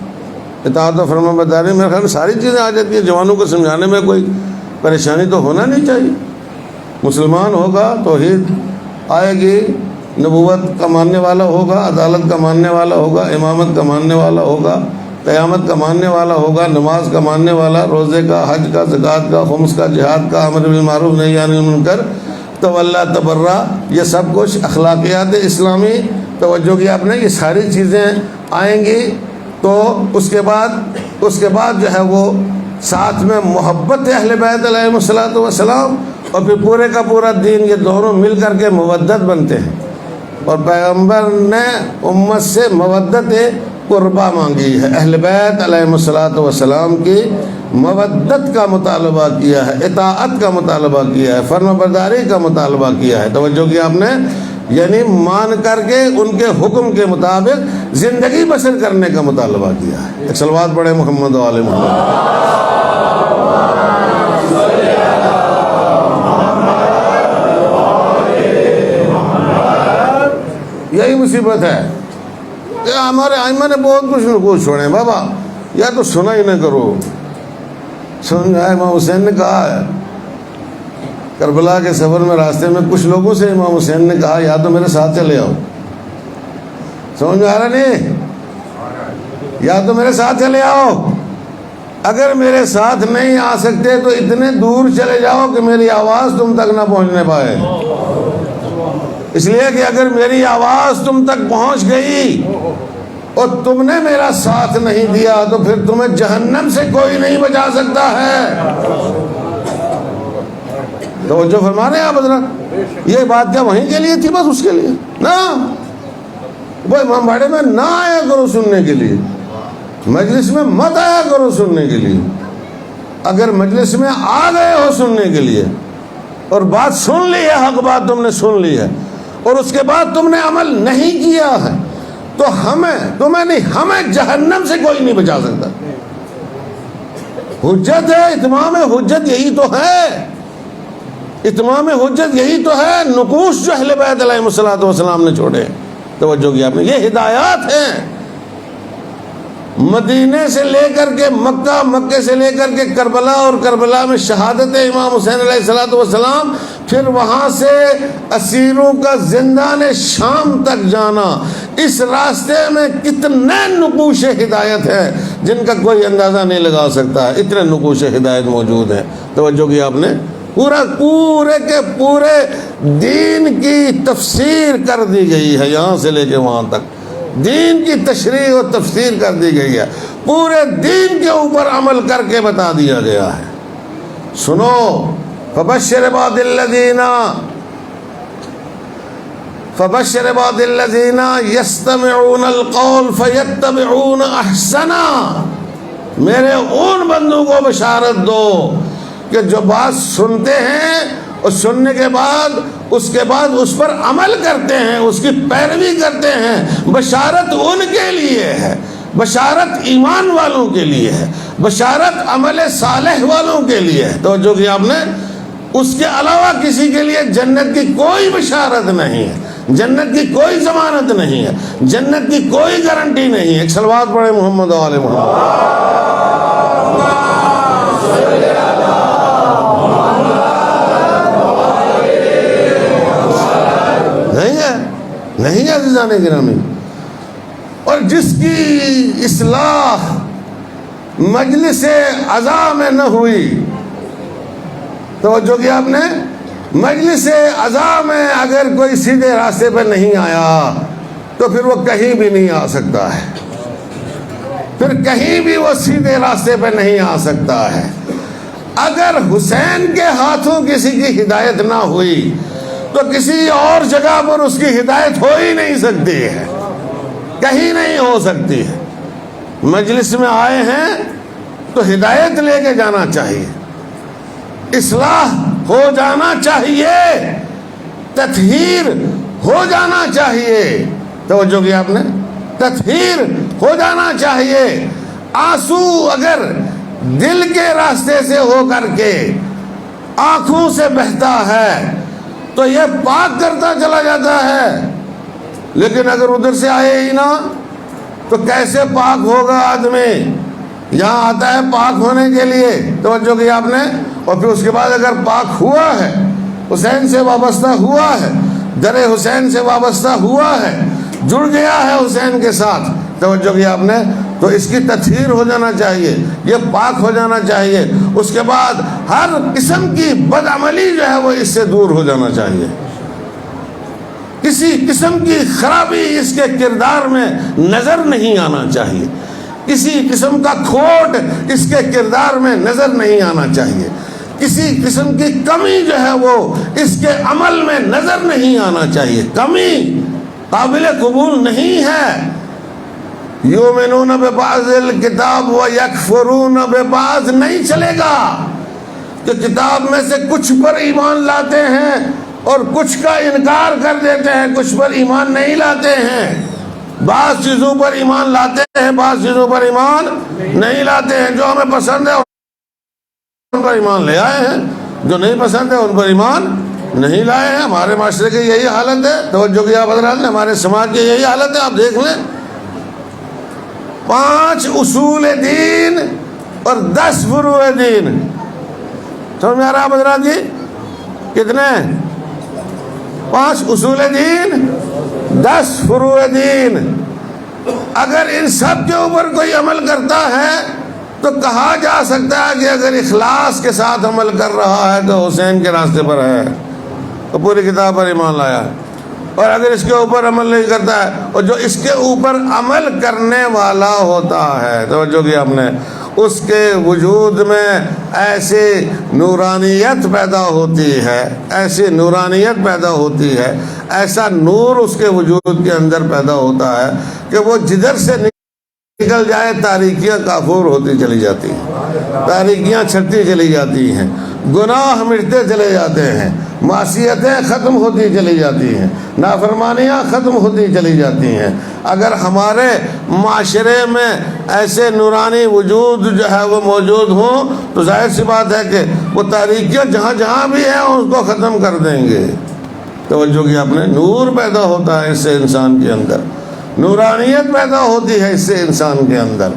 اطاعت و فرما برداری میرے خیال میں ساری چیزیں آ جاتی ہیں. جوانوں کو سمجھانے میں کوئی پریشانی تو ہونا نہیں چاہیے. مسلمان ہوگا توحید آئے گی، نبوت کا ماننے والا ہوگا، عدالت کا ماننے والا ہوگا، امامت کا ماننے والا ہوگا، قیامت کا ماننے والا ہوگا، نماز کا ماننے والا، روزے کا، حج کا، زکوٰۃ کا، خمس کا، جہاد کا، امر بالمعروف نہی عن المنکر، تولا تبرہ، یہ سب کچھ اخلاقیات اسلامی توجہ کی آپ نے، یہ ساری چیزیں آئیں گی. تو اس کے بعد جو ہے وہ ساتھ میں محبت اہل بیت علیہ الصلوۃ والسلام اور پھر پورے کا پورا دین، یہ دونوں مل کر کے مودت بنتے ہیں. اور پیغمبر نے امت سے مودت قربا مانگی ہے، اہل بیت علیہ الصلوۃ والسلام کی مودت کا مطالبہ کیا ہے، اطاعت کا مطالبہ کیا ہے، فرما برداری کا مطالبہ کیا ہے. توجہ کی آپ نے، یعنی مان کر کے ان کے حکم کے مطابق زندگی بسر کرنے کا مطالبہ کیا ہے. ایک صلوات پڑھے محمد و آل محمد. یہی مصیبت ہے کہ ہمارے ائمہ نے بہت کچھ چھوڑے بابا، یا تو سنا ہی نہ کرو. سمجھا امام حسین نے کہا ہے کربلا کے سفر میں راستے میں کچھ لوگوں سے امام حسین نے کہا یا تو میرے ساتھ چلے آؤ. سمجھ میں آ رہا نہیں؟ یا تو میرے ساتھ چلے آؤ، اگر میرے ساتھ نہیں آ سکتے تو اتنے دور چلے جاؤ کہ میری آواز تم تک نہ پہنچنے پائے. اس لیے کہ اگر میری آواز تم تک پہنچ گئی اور تم نے میرا ساتھ نہیں دیا تو پھر تمہیں جہنم سے کوئی نہیں بچا سکتا ہے. توجہ فرما رہے ہیں آپ حضرات؟ یہ بات کیا وہیں کے لیے تھی بس اس کے لیے نا؟ وہ امام باڑے میں نہ آیا کرو سننے کے لیے، مجلس میں مت آیا کرو سننے کے لیے. اگر مجلس میں آ گئے ہو سننے کے لیے اور بات سن لی ہے، حق بات تم نے سن لی ہے، اور اس کے بعد تم نے عمل نہیں کیا ہے تو ہمیں جہنم سے کوئی نہیں بچا سکتا. حجت ہے، اتمام حجت یہی تو ہے، اتمام حجت یہی تو ہے. نقوش جو اہل بیت علیہ الصلوۃ والسلام نے چھوڑے، توجہ کی آپ نے، یہ ہدایات ہیں. مدینے سے لے کر کے مکہ، مکے سے لے کر کے کربلا، اور کربلا میں شہادت امام حسین علیہ الصلوۃ والسلام، پھر وہاں سے اسیروں کا زندان شام تک جانا. اس راستے میں کتنے نقوش ہدایت ہیں جن کا کوئی اندازہ نہیں لگا سکتا ہے. اتنے نقوش ہدایت موجود ہیں. توجہ کی آپ نے، پورے کے پورے دین کی تفسیر کر دی گئی ہے، یہاں سے لے کے وہاں تک دین کی تشریح اور تفسیر کر دی گئی ہے. پورے دین کے اوپر عمل کر کے بتا دیا گیا ہے. سنو، فبشر عباد الذین یستمعون القول فیتبعون احسنا. میرے ان بندوں کو بشارت دو کہ جو بات سنتے ہیں اور سننے کے بعد اس پر عمل کرتے ہیں، اس کی پیروی کرتے ہیں. بشارت ان کے لیے ہے، بشارت ایمان والوں کے لیے ہے، بشارت عمل صالح والوں کے لیے ہے. توجہ کی آپ نے، اس کے علاوہ کسی کے لیے جنت کی کوئی بشارت نہیں ہے، جنت کی کوئی ضمانت نہیں ہے، جنت کی کوئی گارنٹی نہیں ہے. ایک صلوات پڑھے محمد و آل محمد. نہیں ہے عزیزان گرامی. اور جس کی اصلاح مجلس عزا میں نہ ہوئی، توجہ کی آپ نے، مجلس عزا میں اگر کوئی سیدھے راستے پہ نہیں آیا تو پھر وہ کہیں بھی نہیں آ سکتا ہے، پھر کہیں بھی وہ سیدھے راستے پہ نہیں آ سکتا ہے۔ اگر حسین کے ہاتھوں کسی کی ہدایت نہ ہوئی تو کسی اور جگہ پر اس کی ہدایت ہو ہی نہیں سکتی ہے، کہیں نہیں ہو سکتی ہے۔ مجلس میں آئے ہیں تو ہدایت لے کے جانا چاہیے، اصلاح ہو جانا چاہیے، تطہیر ہو جانا چاہیے۔ توجہ کیا آپ نے؟ تطہیر ہو جانا چاہیے۔ آنسو اگر دل کے راستے سے ہو کر کے آنکھوں سے بہتا ہے تو یہ پاک کرتا چلا جاتا ہے، لیکن اگر ادھر سے آئے ہی نہ تو کیسے پاک ہوگا آدمی؟ یہاں آتا ہے پاک ہونے کے لیے، توجہ کیا آپ نے، اور پھر اس کے بعد اگر پاک ہوا ہے، حسین سے وابستہ ہوا ہے، در حسین سے وابستہ ہوا ہے، جڑ گیا ہے حسین کے ساتھ، توجہ کیا آپ نے، تو اس کی تطہیر ہو جانا چاہیے، یہ پاک ہو جانا چاہیے۔ اس کے بعد ہر قسم کی بدعملی جو ہے وہ اس سے دور ہو جانا چاہیے، کسی قسم کی خرابی اس کے کردار میں نظر نہیں آنا چاہیے، کسی قسم کا کھوٹ اس کے کردار میں نظر نہیں آنا چاہیے، کسی قسم کی کمی جو ہے وہ اس کے عمل میں نظر نہیں آنا چاہیے۔ کمی قابل قبول نہیں ہے۔ یؤمنون ببعض الکتاب ویکفرون ببعض نہیں چلے گا کہ کتاب میں سے کچھ پر ایمان لاتے ہیں اور کچھ کا انکار کر دیتے ہیں، کچھ پر ایمان نہیں لاتے ہیں، بعض چیزوں پر ایمان لاتے ہیں، بعض چیزوں پر ایمان نہیں لاتے ہیں۔ جو ہمیں پسند ہے ان پر ایمان لے آئے ہیں، جو نہیں پسند ہے ان پر ایمان نہیں لائے ہیں۔ ہمارے معاشرے کی یہی حالت ہے، توجہ کیا حضرات نے، ہمارے سماج کی یہی حالت ہے۔ آپ دیکھ لیں، 5 اصول دین اور 10 فروع دین، سمجھ میں آ رہا ہے حضرات جی؟ کتنے؟ 5 اصول دین، 10 فروع دین۔ اگر ان سب کے اوپر کوئی عمل کرتا ہے تو کہا جا سکتا ہے کہ اگر اخلاص کے ساتھ عمل کر رہا ہے تو حسین کے راستے پر ہے، تو پوری کتاب پر ایمان لایا۔ اور اگر اس کے اوپر عمل نہیں کرتا ہے، اور جو اس کے اوپر عمل کرنے والا ہوتا ہے، توجہ کیا آپ نے، اس کے وجود میں ایسی نورانیت پیدا ہوتی ہے، ایسی نورانیت پیدا ہوتی ہے، ایسا نور اس کے وجود کے اندر پیدا ہوتا ہے کہ وہ جدھر سے نکل جائے تاریکیاں کافور ہوتی چلی جاتی ہیں، تاریکیاں چھٹتی چلی جاتی ہیں، گناہ مٹتے چلے جاتے ہیں، معصیتیں ختم ہوتی چلی جاتی ہیں، نافرمانیاں ختم ہوتی چلی جاتی ہیں۔ اگر ہمارے معاشرے میں ایسے نورانی وجود جو ہے وہ موجود ہوں تو ظاہر سی بات ہے کہ وہ تاریکیاں جہاں جہاں بھی ہیں اس کو ختم کر دیں گے۔ توجہ کیا آپ نے، نور پیدا ہوتا ہے اس سے انسان کے اندر، نورانیت پیدا ہوتی ہے اس سے انسان کے اندر،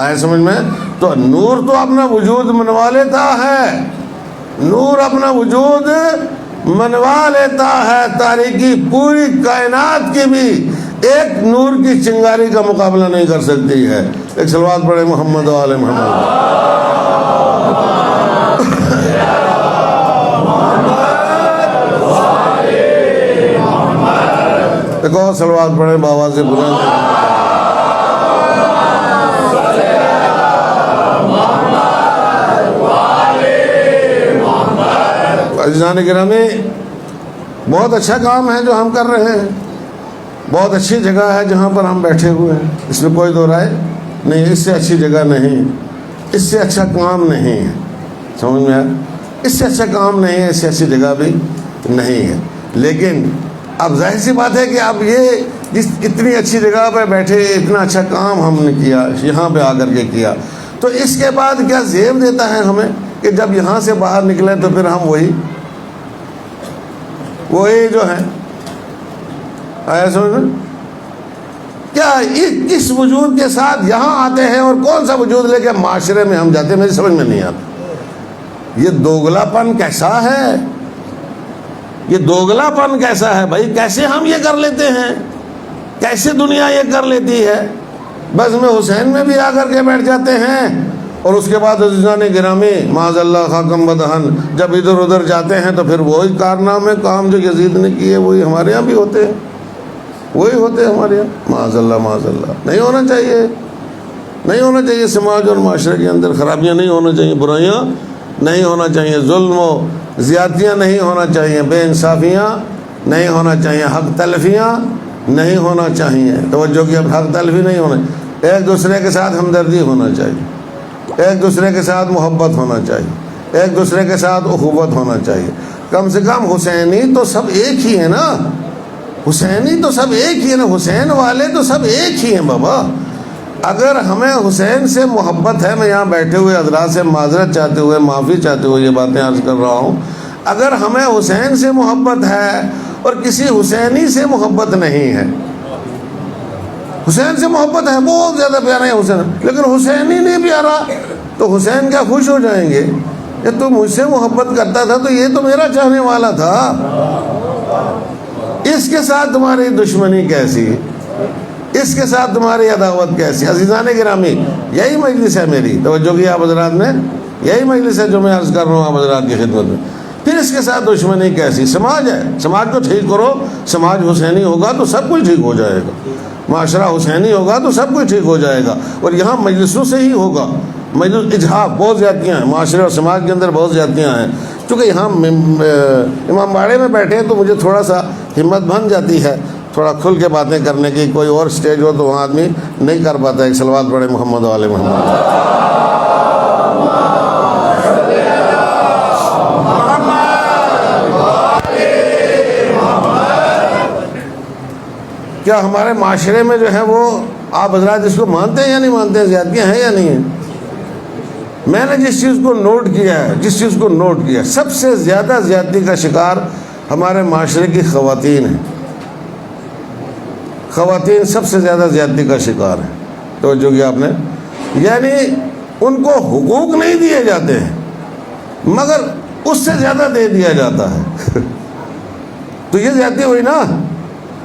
آئے سمجھ میں؟ تو نور تو اپنا وجود منوا لیتا ہے، نور اپنا وجود منوا لیتا ہے، تاریکی پوری کائنات کی بھی ایک نور کی چنگاری کا مقابلہ نہیں کر سکتی ہے۔ ایک صلوات پڑھیں محمد و آل محمد۔ ایک اور صلوات پڑھیں بآواز بلند۔ عزیزان گرامی، بہت اچھا کام ہے جو ہم کر رہے ہیں، بہت اچھی جگہ ہے جہاں پر ہم بیٹھے ہوئے ہیں، اس میں کوئی دو رائے نہیں، اس سے اچھی جگہ نہیں، اس سے اچھا کام نہیں ہے، سمجھ میں آیا؟ اس سے اچھا کام نہیں ہے، اس سے اچھی جگہ بھی نہیں ہے۔ لیکن اب ظاہر سی بات ہے کہ اب یہ جس اتنی اچھی جگہ پہ بیٹھے، اتنا اچھا کام ہم نے کیا، یہاں پہ آ کر کے کیا، تو اس کے بعد کیا زیب دیتا ہے ہمیں کہ جب یہاں سے باہر نکلیں تو پھر ہم وہی جو ہیں، آیا سمجھ میں؟ کیا کس وجود کے ساتھ یہاں آتے ہیں اور کون سا وجود لے کے معاشرے میں ہم جاتے ہیں، میری سمجھ میں نہیں آتا۔ یہ دوگلا پن کیسا ہے، یہ دوگلا پن کیسا ہے بھائی؟ کیسے ہم یہ کر لیتے ہیں، کیسے دنیا یہ کر لیتی ہے؟ بس میں حسین میں بھی آ کر کے بیٹھ جاتے ہیں اور اس کے بعد عزیزان گرامی معاذ اللہ خاکم بدہن جب ادھر ادھر جاتے ہیں تو پھر وہی کارنامے کام جو یزید نے کیے وہی ہمارے یہاں بھی ہوتے ہیں، وہی ہوتے ہیں ہمارے یہاں، معاذ اللہ معاذ اللہ۔ نہیں ہونا چاہیے، نہیں ہونا چاہیے، سماج اور معاشرے کے اندر خرابیاں نہیں ہونا چاہیے، برائیاں نہیں ہونا چاہیے، ظلم و زیادتیاں نہیں ہونا چاہیے، بے انصافیاں نہیں ہونا چاہیے، حق تلفیاں نہیں ہونا چاہیے۔ توجہ کی، اب حق تلفی نہیں ہونا، ایک دوسرے کے ساتھ ہمدردی ہونا چاہیے، ایک دوسرے کے ساتھ محبت ہونا چاہیے، ایک دوسرے کے ساتھ اخوت ہونا چاہیے۔ کم سے کم حسینی تو سب ایک ہی ہے نا، حسینی تو سب ایک ہی ہے نا، حسین والے تو سب ایک ہی ہیں بابا۔ اگر ہمیں حسین سے محبت ہے، میں یہاں بیٹھے ہوئے حضرات سے معذرت چاہتے ہوئے، معافی چاہتے ہوئے یہ باتیں عرض کر رہا ہوں، اگر ہمیں حسین سے محبت ہے اور کسی حسینی سے محبت نہیں ہے، حسین سے محبت ہے، بہت زیادہ پیارا ہے حسین، لیکن حسینی نہیں پیارا، تو حسین کیا خوش ہو جائیں گے کہ تو مجھ سے محبت کرتا تھا تو یہ تو میرا چاہنے والا تھا، اس کے ساتھ تمہاری دشمنی کیسی، اس کے ساتھ تمہاری عداوت کیسی؟ عزیزان گرامی، یہی مجلس ہے میری، توجہ کی آپ حضرات نے، یہی مجلس ہے جو میں عرض کر رہا ہوں آپ حضرات کی خدمت میں۔ پھر اس کے ساتھ دشمنی کیسی؟ سماج ہے، سماج کو ٹھیک کرو، سماج حسینی ہوگا تو سب کچھ ٹھیک ہو جائے گا، معاشرہ حسینی ہوگا تو سب کچھ ٹھیک ہو جائے گا، اور یہاں مجلسوں سے ہی ہوگا۔ مجلس اجحاف، بہت زیادتیاں ہیں معاشرے اور سماج کے اندر، بہت زیادتیاں ہیں۔ چونکہ یہاں امام باڑے میں بیٹھے ہیں تو مجھے تھوڑا سا ہمت بن جاتی ہے تھوڑا کھل کے باتیں کرنے کی، کوئی اور سٹیج ہو تو وہاں آدمی نہیں کر پاتا۔ ایک صلوات پڑھے محمد و آل محمد۔ کیا ہمارے معاشرے میں جو ہے وہ آپ حضرات اس کو مانتے ہیں یا نہیں مانتے ہیں؟ زیادتیاں ہیں یا نہیں ہیں؟ میں نے جس چیز کو نوٹ کیا ہے، جس چیز کو نوٹ کیا، سب سے زیادہ زیادتی کا شکار ہمارے معاشرے کی خواتین ہیں۔ خواتین سب سے زیادہ زیادتی کا شکار ہیں، توجہ کیا آپ نے، یعنی ان کو حقوق نہیں دیے جاتے ہیں مگر اس سے زیادہ دے دیا جاتا ہے تو یہ زیادتی ہوئی نا،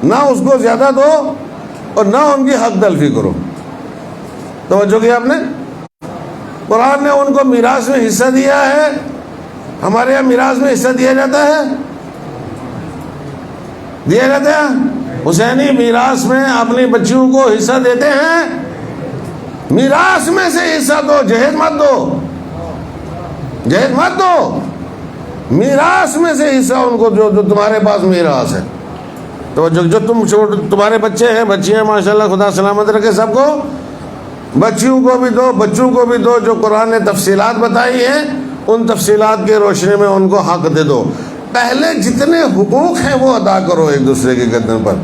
نہ اس کو زیادہ دو اور نہ ان کی حق تلفی کرو۔ توجہ کیا آپ نے، قرآن نے ان کو میراث میں حصہ دیا ہے، ہمارے یہاں میراث میں حصہ دیا جاتا ہے، دیا جاتا ہے، حسینی میراث میں اپنی بچیوں کو حصہ دیتے ہیں، میراث میں سے حصہ دو، جہیز مت دو، جہیز مت دو، میراث میں سے حصہ ان کو جو تمہارے پاس میراث ہے، تو جو تمہارے بچے ہیں بچیاں ماشاءاللہ خدا سلامت رکھے سب کو، بچیوں کو بھی دو، بچوں کو بھی دو، جو قرآن نے تفصیلات بتائی ہیں ان تفصیلات کے روشنی میں ان کو حق دے دو۔ پہلے جتنے حقوق ہیں وہ ادا کرو ایک دوسرے کے گردن پر،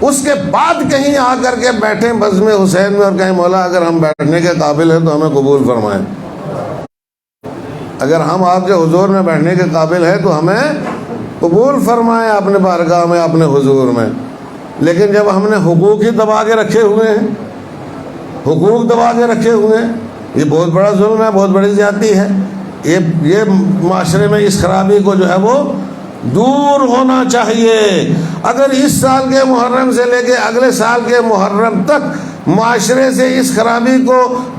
اس کے بعد کہیں آ کر کے بیٹھیں بزم حسین میں اور کہیں مولا اگر ہم بیٹھنے کے قابل ہیں تو ہمیں قبول فرمائیں، اگر ہم آپ کے حضور میں بیٹھنے کے قابل ہیں تو ہمیں قبول فرمائیں اپنے بارگاہ میں، اپنے حضور میں۔ لیکن جب ہم نے حقوق ہی دبا کے رکھے ہوئے ہیں، حقوق دبا کے رکھے ہوئے ہیں، یہ بہت بڑا ظلم ہے، بہت بڑی زیادتی ہے۔ یہ معاشرے میں اس خرابی کو جو ہے وہ دور ہونا چاہیے۔ اگر اس سال کے محرم سے لے کے اگلے سال کے محرم تک معاشرے سے اس خرابی کو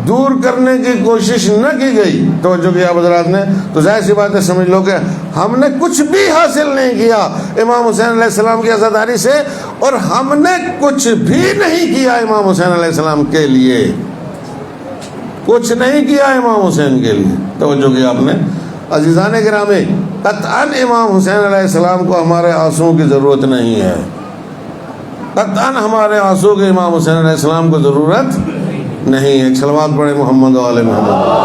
دور کرنے کی کوشش نہ کی گئی، توجہ کیا حضرات نے، تو ظاہر سی بات ہے سمجھ لو کہ ہم نے کچھ بھی حاصل نہیں کیا امام حسین علیہ السلام کی عزاداری سے، اور ہم نے کچھ بھی نہیں کیا امام حسین علیہ السلام کے لیے، کچھ نہیں کیا امام حسین کے لیے۔ توجہ کیا آپ نے عزیزان گرامی، قطعاً امام حسین علیہ السلام کو ہمارے آنسوؤں کی ضرورت نہیں ہے، قطعاً ہمارے آنسو کے امام حسین علیہ السلام کو ضرورت نہیں ہے۔ صلوات پڑھے محمد و آل محمد۔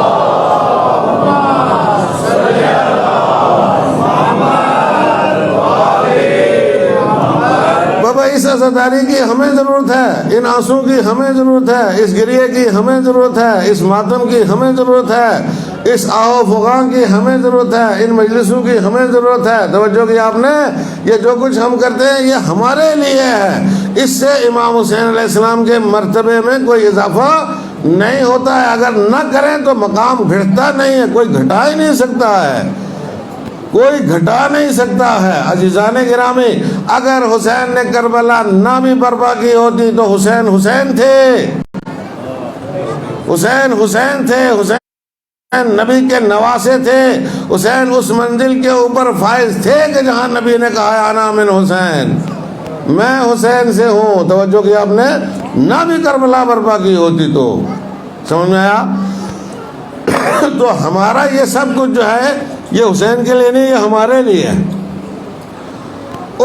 بابا اس عزاداری کی ہمیں ضرورت ہے، ان آنسو کی ہمیں ضرورت ہے، اس گریے کی ہمیں ضرورت ہے، اس ماتم کی ہمیں ضرورت ہے، اس آہو فغان کی ہمیں ضرورت ہے، ان مجلسوں کی ہمیں ضرورت ہے۔ توجہ کی آپ نے، یہ جو کچھ ہم کرتے ہیں یہ ہمارے لیے ہے، اس سے امام حسین علیہ السلام کے مرتبے میں کوئی اضافہ نہیں ہوتا ہے۔ اگر نہ کریں تو مقام گھٹتا نہیں ہے، کوئی گھٹا ہی نہیں سکتا ہے، کوئی گھٹا نہیں سکتا ہے۔ عزیزان گرامی، اگر حسین نے کربلا نہ بھی برپا کی ہوتی تو حسین حسین تھے، حسین حسین تھے، حسین نبی کے نواسے تھے، حسین اس منزل کے اوپر فائز تھے کہ جہاں نبی نے کہا ہے انا من حسین، میں حسین سے ہوں۔ توجہ کیا آپ نے؟ نہ بھی کربلا برپا کی ہوتی تو سمجھ میں آیا؟ تو ہمارا یہ سب کچھ جو ہے یہ حسین کے لیے نہیں، یہ ہمارے لیے ہے،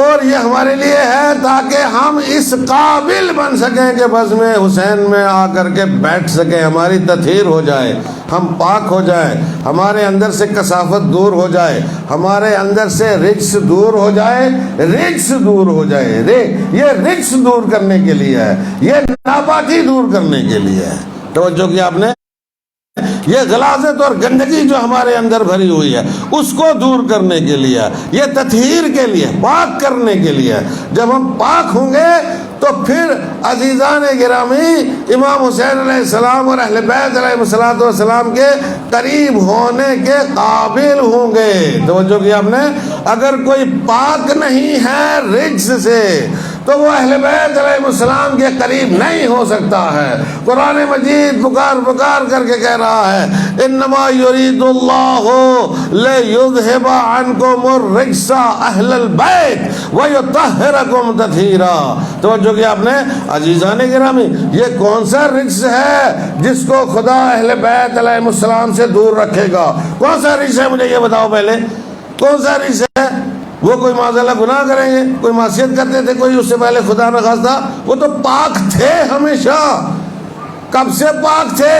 اور یہ ہمارے لیے ہے تاکہ ہم اس قابل بن سکیں کہ بس میں حسین میں آ کر کے بیٹھ سکیں، ہماری تطہیر ہو جائے، ہم پاک ہو جائیں، ہمارے اندر سے کثافت دور ہو جائے، ہمارے اندر سے رجس دور ہو جائے، رجس دور ہو جائے۔ یہ رجس دور کرنے کے لیے ہے، یہ ناپاکی دور کرنے کے لیے ہے۔ توجہ کیا آپ نے؟ یہ غلاظت اور گندگی جو ہمارے اندر بھری ہوئی ہے اس کو دور کرنے کے لیے، یہ تطہیر کے لیے، پاک کرنے کے لیے۔ جب ہم پاک ہوں گے تو پھر عزیزان گرامی امام حسین علیہ السلام اور اہل بیت علیہ السلام کے قریب ہونے کے قابل ہوں گے۔ توجہ کیا آپ نے؟ اگر کوئی پاک نہیں ہے رجس سے تو وہ اہل بیت علیہ السلام کے قریب نہیں ہو سکتا ہے۔ قرآن مجید پکار کر کے کہہ رہا ہے انما یرید اللہ لیذھب عنکم الرجس اہل البیت ویطہرکم تطہیرا۔ توجہ کیا آپ نے؟ عزیزان گرامی یہ کون سا رجس ہے جس کو خدا اہل بیت علیہ السلام سے دور رکھے گا؟ کون سا رجس ہے مجھے یہ بتاؤ پہلے، کون سا رجس ہے؟ وہ کوئی معاذاللہ گناہ کریں گے، کوئی معصیت کرتے تھے کوئی اس سے پہلے خدا نہ خواستہ؟ وہ تو پاک تھے ہمیشہ۔ کب سے پاک تھے؟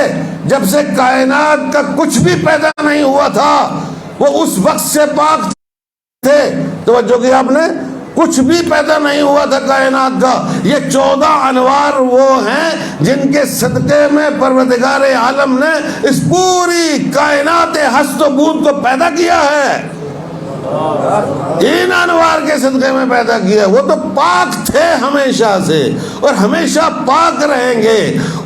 جب سے کائنات کا کچھ بھی پیدا نہیں ہوا تھا وہ اس وقت سے پاک تھے۔ توجہ کی آپ نے؟ کچھ بھی پیدا نہیں ہوا تھا کائنات کا۔ یہ 14 انوار وہ ہیں جن کے صدقے میں پروردگار عالم نے اس پوری کائنات ہست و بود کو پیدا کیا ہے، ان انوار کے صدقے میں پیدا کیا۔ وہ تو پاک تھے ہمیشہ سے اور ہمیشہ پاک رہیں گے۔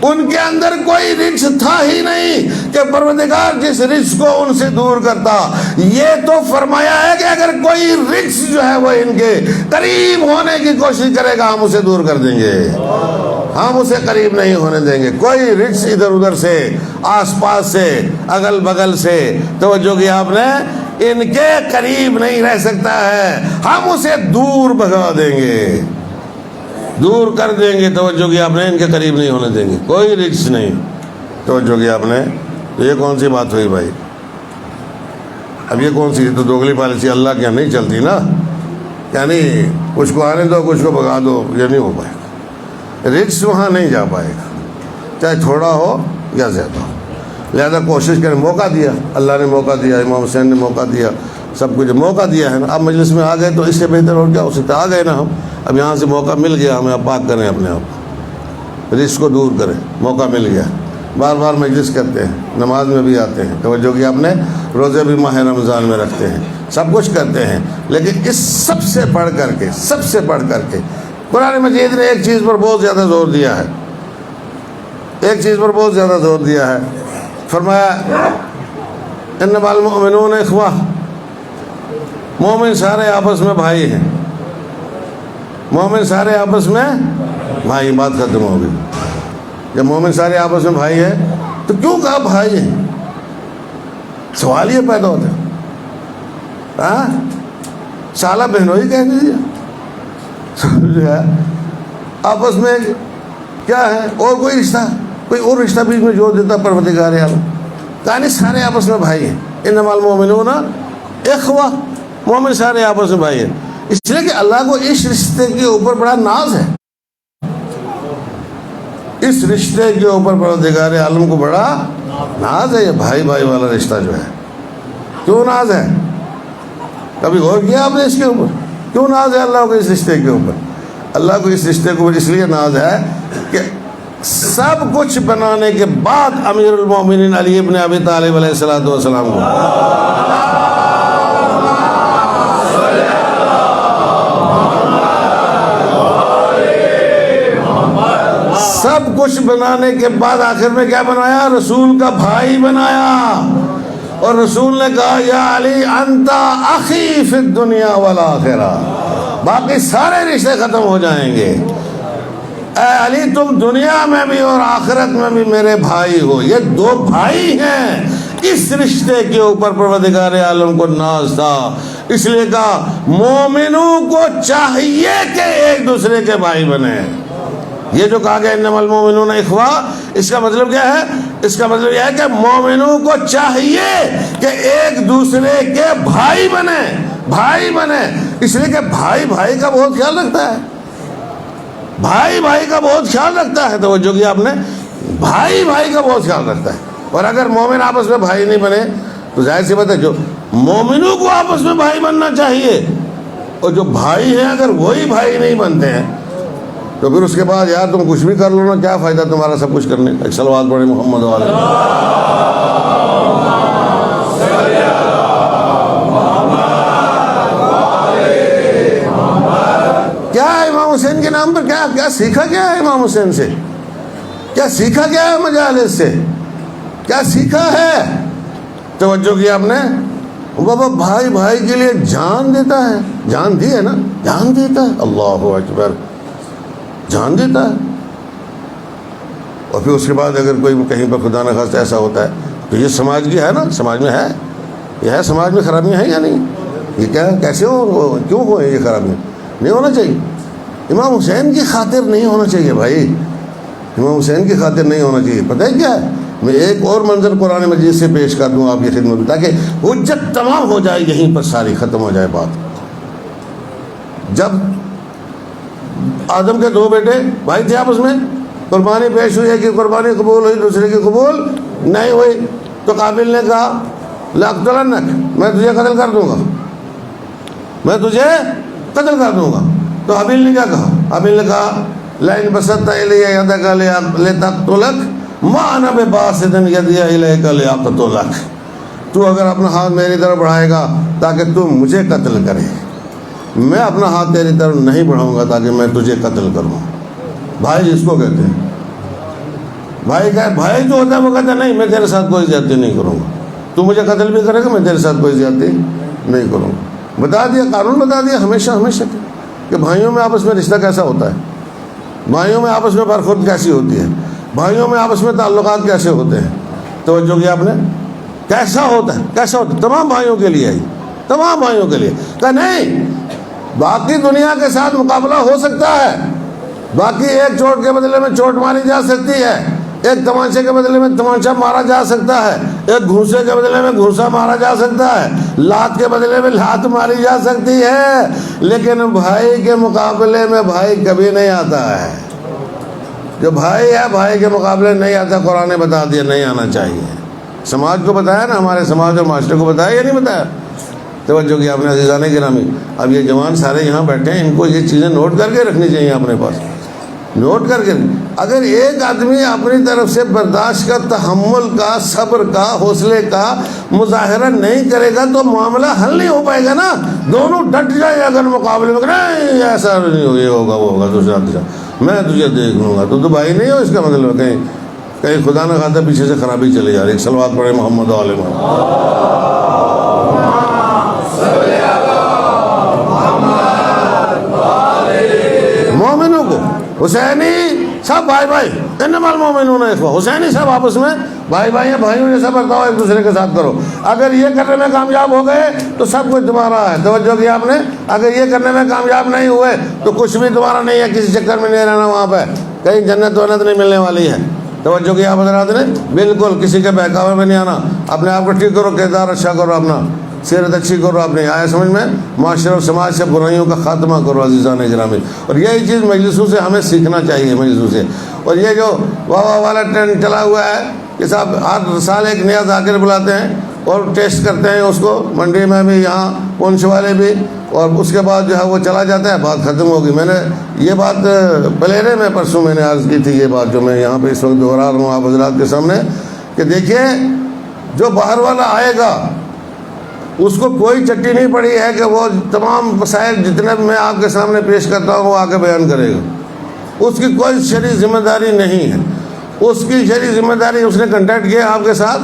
ان کے اندر کوئی رجس تھا ہی نہیں کہ پروردگار جس رجس کو ان سے دور کرتا۔ یہ تو فرمایا ہے کہ اگر کوئی رجس جو ہے وہ ان کے قریب ہونے کی کوشش کرے گا ہم اسے دور کر دیں گے، ہم اسے قریب نہیں ہونے دیں گے۔ کوئی رجس ادھر ادھر سے، آس پاس سے، اگل بغل سے، توجہ کی آپ نے، ان کے قریب نہیں رہ سکتا ہے، ہم اسے دور بھگا دیں گے، دور کر دیں گے۔ توجہ کی آپ نے؟ ان کے قریب نہیں ہونے دیں گے، کوئی رجس نہیں۔ توجہ کی آپ نے؟ یہ کون سی بات ہوئی بھائی؟ اب یہ کون سی؟ تو دوگلی پالیسی اللہ کے یہاں نہیں چلتی نا، یعنی کچھ کو آنے دو کچھ کو بھگا دو، یہ نہیں ہو پائے گا۔ رجس وہاں نہیں جا پائے گا، چاہے تھوڑا ہو یا زیادہ ہو۔ لہذا کوشش کریں، موقع دیا اللہ نے، موقع دیا امام حسین نے، موقع دیا، سب کچھ موقع دیا ہے نا۔ اب مجلس میں آ گئے تو اس سے بہتر اور کیا ہو سکتا ہے؟ آ گئے نا ہم، اب یہاں سے موقع مل گیا ہمیں، اب پاک کریں اپنے آپ، رزق کو دور کریں، موقع مل گیا۔ بار بار مجلس کرتے ہیں، نماز میں بھی آتے ہیں، توجہ کی آپ نے، روزے بھی ماہ رمضان میں رکھتے ہیں، سب کچھ کرتے ہیں، لیکن اس سب سے بڑھ کر کے قرآن مجید نے ایک چیز پر بہت زیادہ زور دیا ہے، ایک چیز پر بہت زیادہ زور دیا ہے۔ فرمایا انما المؤمنون اخوہ، مومن سارے آپس میں بھائی ہیں، مومن سارے آپس میں بھائی۔ بات ختم ہو گئی۔ جب مومن سارے آپس میں بھائی ہیں تو کیوں کہا بھائی ہیں؟ سوال یہ پیدا ہوتا ہے، سالہ بہنوئی کہہ دیجیے، آپس میں کیا ہے اور کوئی رشتہ، کوئی اور رشتہ بیچ میں جوڑ دیتا پروردگار عالم، کہانی سارے آپس میں بھائی ہیں۔ انما المؤمنون اخوہ، مومن سارے آپس میں بھائی ہیں، اس لیے کہ اللہ کو اس رشتے کے اوپر بڑا ناز ہے، اس رشتے کے اوپر پروردگار عالم کو بڑا ناز ہے۔ یہ بھائی بھائی والا رشتہ جو ہے، کیوں ناز ہے؟ کبھی غور کیا آپ نے اس کے اوپر؟ کیوں ناز ہے اللہ کو اس رشتے کے اوپر؟ اللہ کو اس رشتے کے اوپر اس لیے ناز ہے کہ سب کچھ بنانے کے بعد امیر المومنین علی ابن ابی طالب علیہ السلام کو سب کچھ بنانے کے بعد آخر میں کیا بنایا؟ رسول کا بھائی بنایا، اور رسول نے کہا یا علی انت اخی فی الدنیا والآخرہ، باقی سارے رشتے ختم ہو جائیں گے، اے علی تم دنیا میں بھی اور آخرت میں بھی میرے بھائی ہو۔ یہ دو بھائی ہیں، اس رشتے کے اوپر پروردگار عالم کو ناز تھا، اس لیے کہا مومنوں کو چاہیے کہ ایک دوسرے کے بھائی بنے۔ یہ جو کہا گیا انما المؤمنون اخوہ، اس کا مطلب کیا ہے؟ اس کا مطلب یہ ہے کہ مومنوں کو چاہیے کہ ایک دوسرے کے بھائی بنے، بھائی بنے، اس لیے کہ بھائی بھائی کا بہت خیال رکھتا ہے، بھائی بھائی کا بہت خیال رکھتا ہے۔ توجہ کیا آپ نے؟ بھائی بھائی کا بہت خیال رکھتا ہے۔ اور اگر مومن آپس میں بھائی نہیں بنے تو ظاہر سی بات ہے جو مومنوں کو آپس میں بھائی بننا چاہیے، اور جو بھائی ہیں اگر وہی بھائی نہیں بنتے ہیں تو پھر اس کے بعد یار تم کچھ بھی کر لو نا، کیا فائدہ تمہارا سب کچھ کرنے کا۔ ایک صلوات پڑھیں محمد والے۔ کیا ہے امام حسین کے نام پر؟ کیا سیکھا کیا ہے امام حسین سے؟ کیا سیکھا کیا ہے مجالس سے؟ کیا سیکھا ہے؟ توجہ کی آپ نے؟ بابا بھائی بھائی کے لیے جان دیتا ہے، جان دی ہے نا، جان دیتا ہے، اللہ اکبر، جان دیتا ہے۔ اور پھر اس کے بعد اگر کوئی کہیں پر خدا نخواستہ ایسا ہوتا ہے تو یہ سماج کی ہے نا، سماج میں ہے، یہ ہے، سماج میں خرابیاں ہیں یا نہیں؟ یہ کیا کیسے ہو، کیوں ہوئے یہ خرابیاں؟ نہیں ہونا چاہیے، امام حسین کی خاطر نہیں ہونا چاہیے بھائی، امام حسین کی خاطر نہیں ہونا چاہیے۔ پتہ ہے کیا ہے؟ میں ایک اور منظر قرآن مجید سے پیش کر دوں آپ کی خدمت میں تاکہ حجت تمام ہو جائے، یہیں پر ساری ختم ہو جائے بات۔ جب آدم کے دو بیٹے بھائی تھے آپس میں، قربانی پیش ہوئی ہے کہ قربانی قبول ہوئی، دوسرے کی قبول نہیں ہوئی، تو قابل نے کہا لأقتلنک، میں تجھے قتل کر دوں گا، میں تجھے قتل کر دوں گا۔ تو حابیل نے کیا کہا؟ حابیل نے کہا لئن بسطت الی یدک لتقتلک ما انا بباسط یدی الیک لاقتلک، تو اگر اپنا ہاتھ میری طرف بڑھائے گا تاکہ تو مجھے قتل کرے، میں اپنا ہاتھ تیری طرف نہیں بڑھاؤں گا تاکہ میں تجھے قتل کروں۔ بھائی جس کو کہتے ہیں، بھائی کہ بھائی جو ہوتا ہے وہ کہتا ہے نہیں میں تیرے ساتھ کوئی زیادتی نہیں کروں گا، تو مجھے قتل بھی کرے گا میں تیرے ساتھ کوئی زیادتی نہیں کروں گا۔ بتا دیا، قانون بتا دیا ہمیشہ ہمیشہ کہ بھائیوں میں آپس میں رشتہ کیسا ہوتا ہے، بھائیوں میں آپس میں برخورد کیسی ہوتی ہے، بھائیوں میں آپس میں تعلقات کیسے ہوتے ہیں۔ توجہ کیا آپ نے؟ کیسا ہوتا ہے، کیسا ہوتا ہے، تمام بھائیوں کے لیے، تمام بھائیوں کے لیے۔ کہ نہیں باقی دنیا کے ساتھ مقابلہ ہو سکتا ہے، باقی ایک چوٹ کے بدلے میں چوٹ ماری جا سکتی ہے، ایک تمانچے کے بدلے میں تمانچہ مارا جا سکتا ہے، ایک گھوسے کے بدلے میں گھوسا مارا جا سکتا ہے، لات کے بدلے میں لات ماری جا سکتی ہے، لیکن بھائی کے مقابلے میں بھائی کبھی نہیں آتا ہے۔ جو بھائی ہے بھائی کے مقابلے نہیں آتا، قرآن نے بتا دیا نہیں آنا چاہیے۔ سماج کو بتایا نا، ہمارے سماج اور معاشرے کو بتایا یا نہیں بتایا؟ توجہ کی آپ نے عزیزان گرامی۔ اب یہ جوان سارے یہاں بیٹھے ہیں، ان کو یہ چیزیں نوٹ کر کے رکھنی چاہیے اپنے پاس، نوٹ کر کے۔ اگر ایک آدمی اپنی طرف سے برداشت کا، تحمل کا، صبر کا، حوصلے کا مظاہرہ نہیں کرے گا تو معاملہ حل نہیں ہو پائے گا نا۔ دونوں ڈٹ جائے اگر مقابلے میں، نہیں ایسا نہیں ہوگا، یہ ہوگا وہ ہوگا، دوسرا میں تجھے دیکھ لوں گا، تو بھائی نہیں ہو، اس کا مطلب کہیں خدا نہ خواستہ پیچھے سے خرابی چلی جا رہی۔ ایک صلوات پڑھے محمد والے مومنوں کو حسینی سب بھائی بھائی، انما المؤمنون اخوہ، حسینی سب آپس میں بھائی بھائی ہیں، بھائیوں جیسا برتاؤ ایک دوسرے کے ساتھ کرو۔ اگر یہ کرنے میں کامیاب ہو گئے تو سب کچھ تمہارا ہے۔ توجہ کیا آپ نے؟ اگر یہ کرنے میں کامیاب نہیں ہوئے تو کچھ بھی تمہارا نہیں ہے، کسی چکر میں نہیں رہنا وہاں پہ، کہیں جنت ونت نہیں ملنے والی ہے۔ توجہ کیا آپ حضرات نے؟ بالکل کسی کے بہکاوے میں نہیں آنا، اپنے آپ کو ٹھیک کرو، کردار اچھا کرو، اپنا سیرت اچھی کرو، اپنے آیا سمجھ میں، معاشرے اور سماج سے برائیوں کا خاتمہ کرو عزیزان گرامی۔ اور یہی چیز مجلسوں سے ہمیں سیکھنا چاہیے، مجلسوں سے۔ اور یہ جو واہ واہ والا ٹرینڈ چلا ہوا ہے کہ صاحب ہر سال ایک نیا ذاکر بلاتے ہیں اور ٹیسٹ کرتے ہیں اس کو، منڈی میں بھی، یہاں پونچھ والے بھی، اور اس کے بعد جو ہے وہ چلا جاتا ہے، بات ختم ہوگی۔ میں نے یہ بات پلیرے میں پرسوں میں نے عرض کی تھی، یہ بات جو میں یہاں پہ اس وقت دہرا رہا ہوں آپ حضرات کے سامنے، کہ دیکھیے جو باہر والا آئے گا اس کو کوئی چٹی نہیں پڑی ہے کہ وہ تمام مسائل جتنے بھی میں آپ کے سامنے پیش کرتا ہوں وہ آ کے بیان کرے گا، اس کی کوئی شرعی ذمہ داری نہیں ہے۔ اس کی شرعی ذمہ داری اس نے کنٹیکٹ کیا آپ کے ساتھ،